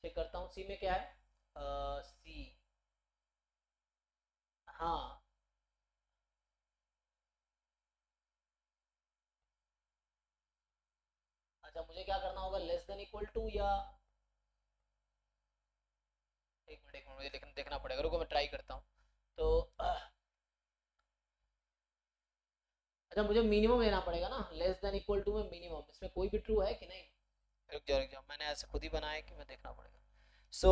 चेक करता हूँ सी में क्या है। सी, हाँ, अच्छा मुझे क्या करना होगा, लेस देन इक्वल टू या, एक मिनट मुझे लेकिन देखना पड़ेगा, रुको मैं ट्राई करता हूँ। तो अच्छा मुझे मिनिमम लेना पड़ेगा ना, लेस देन इक्वल टू में मिनिमम, इसमें कोई भी ट्रू है कि नहीं? रुक जाओ मैंने ऐसे खुद ही बनाया कि मैं देखना पड़ेगा। सो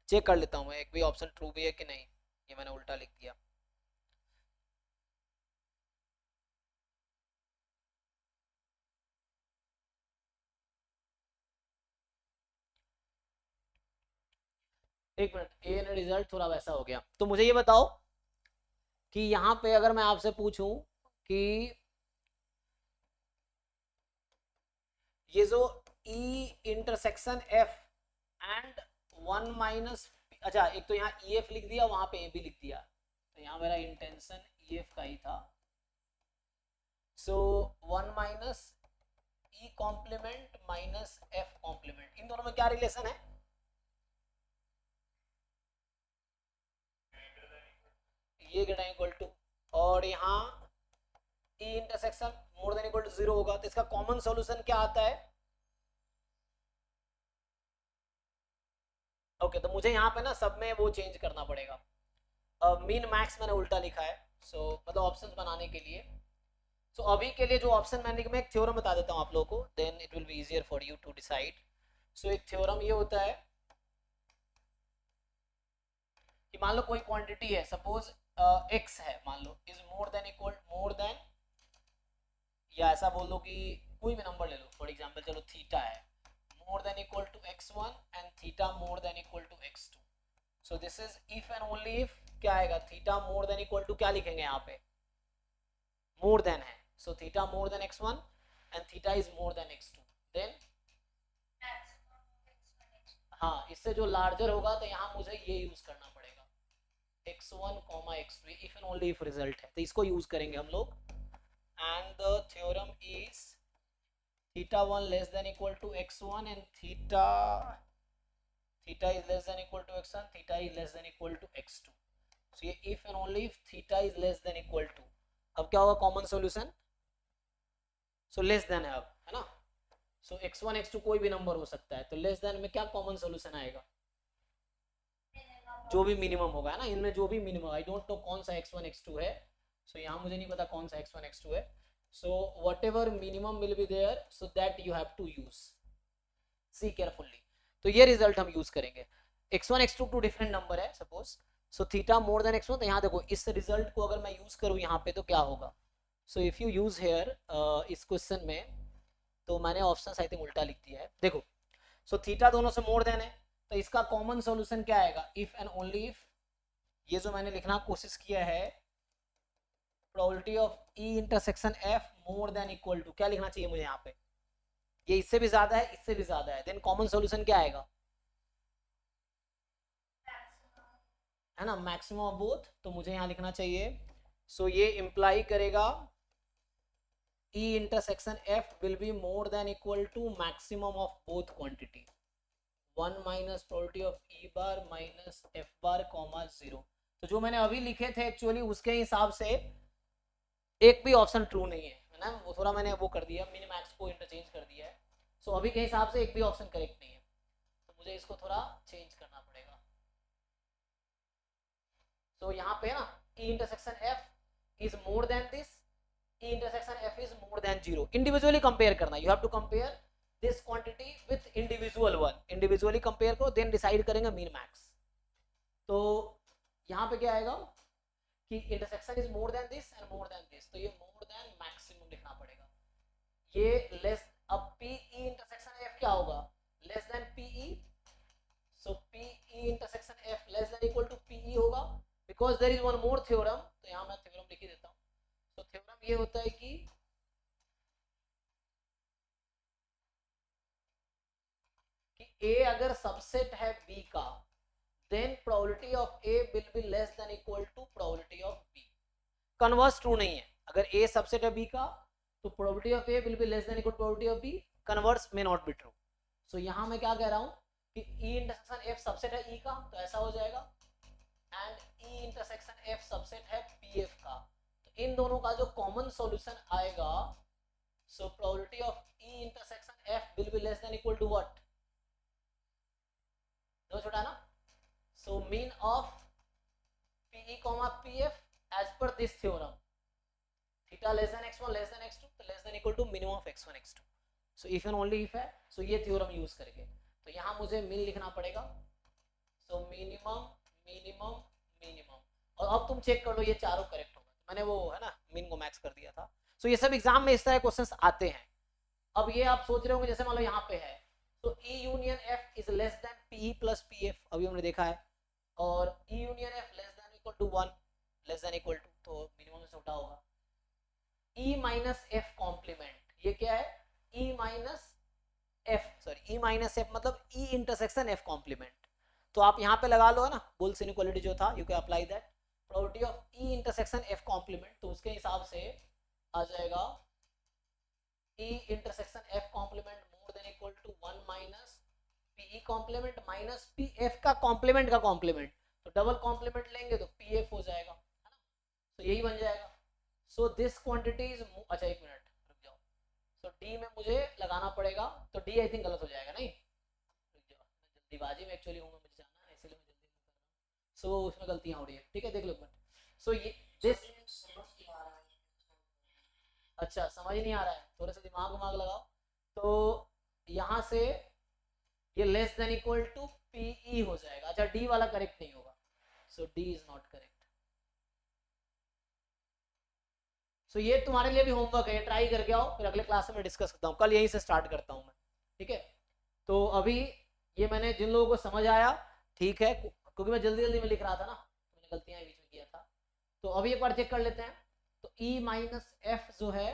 चेक कर लेता हूँ मैं एक भी ऑप्शन ट्रू भी है कि नहीं, ये मैंने उल्टा लिख दिया। एक मिनट, ये रिजल्ट थोड़ा वैसा हो गया, तो मुझे ये बताओ कि यहाँ पे अगर मैं आपसे पूछूं कि ये जो ई इंटरसेक्शन एफ एंड 1 - अच्छा एक तो यहाँ ई एफ लिख दिया, वहां पे ए भी लिख दिया, तो यहाँ मेरा इंटेंशन ई एफ का ही था। So 1 - E complement minus F complement, इन दोनों में क्या रिलेशन है? ये ग्रेटर इक्वल टू, और यहाँ E intersection more than equal to 0 होगा, तो इसका कॉमन सॉल्यूशन क्या आता है? ओके, तो मुझे यहाँ पे ना सब में वो चेंज करना पड़ेगा, मीन मैक्स मैंने उल्टा लिखा है, सो मतलब ऑप्शंस बनाने के लिए। सो अभी के लिए जो ऑप्शन मैं एक थ्योरम बता देता हूँ आप लोगों को, then it will be easier for you to decide. So एक थ्योरम ये होता है कि मान लो कोई क्वांटिटी है, सपोज x है, मान लो इज मोर देन, या ऐसा बोल दो कि कोई भी नंबर ले लो, फॉर एग्जांपल चलो थीटा है, more than equal to x1 and theta more than equal to x2। So this is if and only if क्या आएगा, theta more than equal to क्या लिखेंगे यहाँ पे, मोर देन है, so theta more than x1 and theta is more than x2, then हाँ, इससे जो लार्जर होगा तो यहाँ मुझे ये यूज करना पड़ेगा, x1, x2, if and only if result है, तो इसको यूज करेंगे हम लोग। And the theorem is theta 1 less than equal to x1 and theta is less than equal to x1, theta is less than equal to x2। so ये if and only if theta is less than equal to, अब क्या होगा common solution, so less than है अब, है ना, सो x1 x2 कोई भी नंबर हो सकता है, तो लेस देन में क्या कॉमन सॉल्यूशन आएगा, जो भी मिनिमम होगा, है ना, इनमें जो भी मिनिमम, आई डोंट नो कौन सा x1 x2 है, सो यहाँ मुझे नहीं पता कौन सा x1 x2 है, so whatever minimum will be there, so that you have to use, see carefully। तो ये रिजल्ट हम यूज करेंगे, x1 x2 two different number है suppose, so theta more than x1, तो यहाँ देखो इस रिजल्ट को अगर मैं यूज करूँ यहाँ पे तो क्या होगा, so if you use hair इस क्वेश्चन में, तो मैंने ऑप्शन आई थिंक उल्टा लिख दिया है, देखो सो थीटा दोनों से मोर देन है, तो इसका कॉमन सॉल्यूशन क्या आएगा, इफ एंड ओनली इफ, ये जो मैंने लिखना कोशिश किया है, probability of E intersection F more than equal to, क्या लिखना चाहिए मुझे यहाँ पे, ये इससे भी ज्यादा है, इससे भी ज्यादा है, देन कॉमन सॉल्यूशन क्या आएगा, है ना, मैक्सिमम ऑफ बोथ, तो मुझे यहाँ लिखना चाहिए, सो ये इंप्लाई करेगा E intersection F will be more than equal to maximum of both quantity, 1 minus probability of E bar minus F bar comma 0। तो जो मैंने अभी लिखे थे एक्चुअली उसके हिसाब से एक भी ऑप्शन ट्रू नहीं है ना, वो थोड़ा मैंने वो कर दिया, मिनी मैक्स को इंटरचेंज कर दिया है, सो अभी के हिसाब से एक भी ऑप्शन करेक्ट नहीं है, तो मुझे इसको थोड़ा चेंज करना पड़ेगा। तो यहाँ पे ना E intersection F is more than this, E intersection F is more than 0, individually compare करना, you have to compare this quantity with individual one, individually compare करो, देन डिसाइड करेंगे मीन मैक्स। तो यहाँ पे क्या आएगा कि intersection is more than this and more than this, तो ये मोर देन मैक्सिमम लिखना पड़ेगा, ये लेस, अब PE इंटरसेक्शन F क्या होगा, less than PE, so PE intersection F less than equal to PE होगा, because there is one more theorem, तो यहाँ मैं थ्योरम लिख ही देता हूँ। तो थ्योरम ये होता है कि A अगर सबसेट है B का, then probability of A will be less than equal to probability of B। Converse true नहीं है, अगर A सबसेट है B का तो probability of A will be less than equal to probability of B, converse may not be true। so यहाँ मैं क्या कह रहा हूँ कि E इंटरसेक्शन F सबसेट है E का, तो ऐसा हो जाएगा, and E intersection F subset है PF का, तो इन दोनों का जो कॉमन सॉल्यूशन आएगा, so probability of E intersection F will be less than equal to what, दो छोटा ना, so mean of PE comma PF as per this theorem, theta less than x1 less than x2, तो less than equal to minimum of x1 x2, so if and only if है, so ये theorem use करके, तो यहाँ मुझे mean लिखना पड़ेगा, so minimum minimum minimum, और अब तुम चेक कर लो ये चारों करेक्ट होगा, मैंने वो है ना मीन को मैक्स कर दिया था, so ये सब एग्जाम में इस तरह क्वेश्चंस आते हैं। अब ये आप सोच रहे होंगे जैसे मान लो यहाँ पे है, तो E union F is less than PE plus PF, अभी हमने देखा है, और E union F less than equal to 1 less than equal to, तो मिनिमम से छोटा होगा, E माइनस F कॉम्प्लीमेंट, ये क्या है, E माइनस F मतलब E इंटरसेक्शन F कॉम्प्लीमेंट, तो आप यहाँ पे लगा लो, है ना, बुल्स इनइक्वालिटी जो था, you can apply that, probability of E intersection F complement, तो उसके हिसाब से आ जाएगा E intersection F complement more than equal to 1 minus PE complement minus PF का कॉम्प्लीमेंट का कॉम्प्लीमेंट, तो डबल कॉम्प्लीमेंट लेंगे तो PF हो जाएगा, है ना, तो यही बन जाएगा। सो दिस क्वांटिटी इज, अच्छा एक मिनट रुक तो डी में मुझे लगाना पड़ेगा, तो डी आई थिंक गलत हो जाएगा नहीं, जल्दीबाजी में एक्चुअली हूँ, मुझे जाना है इसलिए मैं जल्दी कर रहा हूँ, सो उसमें गलतियाँ हो रही है, ठीक है देख लो एक मिनट। सो ये दिस, अच्छा समझ नहीं आ रहा है, थोड़ा सा दिमाग दिमाग लगाओ। तो यहाँ से ये less than equal to PE हो जाएगा, अच्छा डी वाला करेक्ट नहीं होगा, so D is not correct. So ये तुम्हारे लिए भी होमवर्क है, ट्राई करके आओ, फिर अगले क्लास में डिस्कस करता हूँ, कल यहीं से स्टार्ट करता हूँ मैं, ठीक है। तो अभी ये मैंने जिन लोगों को समझ आया ठीक है, क्योंकि मैं जल्दी जल्दी में लिख रहा था ना, मैंने गलतियां बीच में किया था। तो अभी एक बार चेक कर लेते हैं। तो E माइनस एफ जो है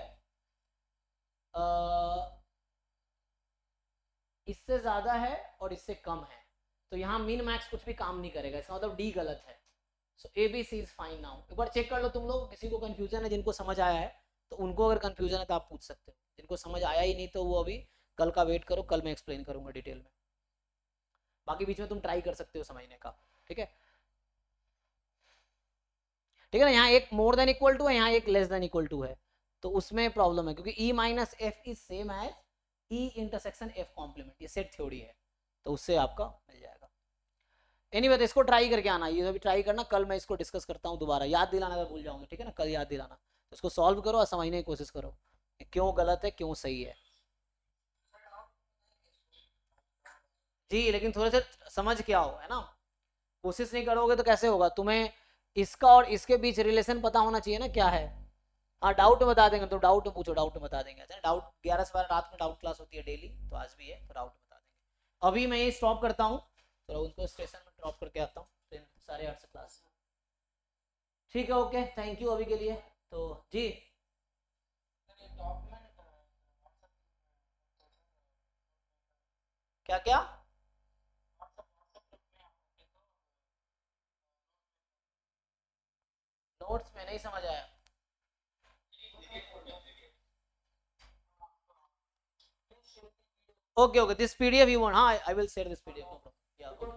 इससे ज्यादा है और इससे कम है, तो यहाँ मिन मैक्स कुछ भी काम नहीं करेगा, इसका मतलब डी गलत है। So A B C is fine now. एक बार चेक कर लो तुम लोग, किसी को कंफ्यूजन है, जिनको समझ आया है तो उनको, अगर कंफ्यूजन है तो आप पूछ सकते हो, जिनको समझ आया ही नहीं तो वो अभी कल का वेट करो, कल मैं एक्सप्लेन करूंगा डिटेल में, बाकी बीच में तुम ट्राई कर सकते हो समझने का, ठीक है। ठीक है ना, यहाँ एक मोर देन इक्वल टू है, यहाँ एक लेस देन इक्वल टू है, तो उसमें प्रॉब्लम है, क्योंकि E minus F is same as E intersection F complement, ये सेट थ्योरी है, तो उससे आपका मिल जाएगा। एनीवे तो इसको ट्राई करके आना, ये अभी ट्राई करना, कल मैं इसको डिस्कस करता हूँ दोबारा, याद दिलाना अगर भूल जाऊंगे, ठीक है ना, कल याद दिलाना, तो इसको सॉल्व करो और समझने की कोशिश करो क्यों गलत है क्यों सही है। जी लेकिन थोड़े से समझ के आओ, है ना, कोशिश नहीं करोगे तो कैसे होगा, तुम्हें इसका और इसके बीच रिलेशन पता होना चाहिए ना क्या है। हाँ डाउट बता देंगे, तो डाउट पूछो, डाउट बता देंगे, अच्छा डाउट 11 से 12 रात में डाउट क्लास होती है डेली, तो आज भी है, तो डाउट बता देंगे। अभी मैं ये स्टॉप करता हूँ, तो उनको स्टेशन में ड्रॉप करके आता हूँ, तो 8:30 से क्लास, ठीक है ओके, थैंक यू अभी के लिए। तो जी क्या क्या नोट्स में नहीं समझ आया। Okay, okay. This PDF you want? हाँ, I will share this PDF. No problem. Yeah. Okay.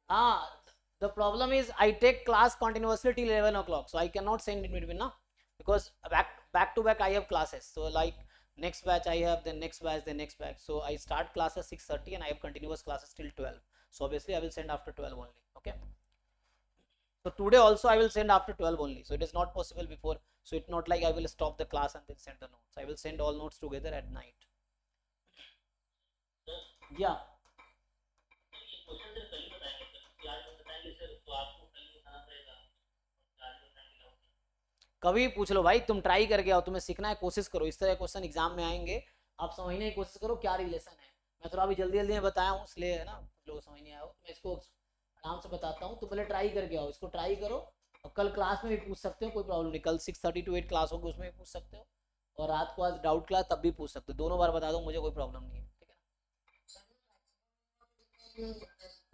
हाँ, the problem is I take class continuously till 11 o'clock, so I cannot send in between, na, because back to back I have classes. So like next batch I have, then next batch, then next batch. So I start class at 6:30 and I have continuous classes till 12. So obviously I will send after 12 only. Okay. So today also I will send after 12 only. So it is not possible before. So it's not like I will stop the class and then send the notes. I will send all notes together at night. Yeah. कभी पूछ लो भाई, तुम try करके आओ, तुम्हें सीखना है, कोशिश करो, इस तरह क्वेश्चन एग्जाम में आएंगे, आप समझने की कोशिश करो क्या रिलेशन है। मैं थोड़ा अभी जल्दी जल्दी में बताया हूँ इसलिए, है ना, कुछ लोग समझ नहीं आया हो, मैं इसको आराम से बताता हूँ, तो पहले ट्राई करके आओ, इसको ट्राई करो, और कल क्लास में भी पूछ सकते हो, कोई प्रॉब्लम नहीं, कल 6:30 to 8 क्लास होगी, उसमें भी पूछ सकते हो, और रात को आज डाउट क्लास तब भी पूछ सकते हो, दोनों बार बता दो, मुझे कोई प्रॉब्लम नहीं है, ठीक है।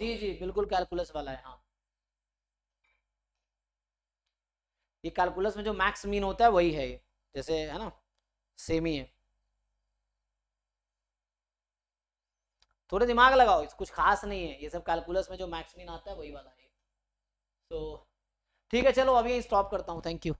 जी जी बिल्कुल कैलकुलस वाला है, हाँ ये कैलकुलस में जो मैक्स मीन होता है वही है ये, जैसे है ना, सेम ही है, थोड़े दिमाग लगाओ, कुछ खास नहीं है, ये सब कैलकुलस में जो मैक्स मीन आता है वही वाला है। तो ठीक है चलो अभी स्टॉप करता हूँ, थैंक यू।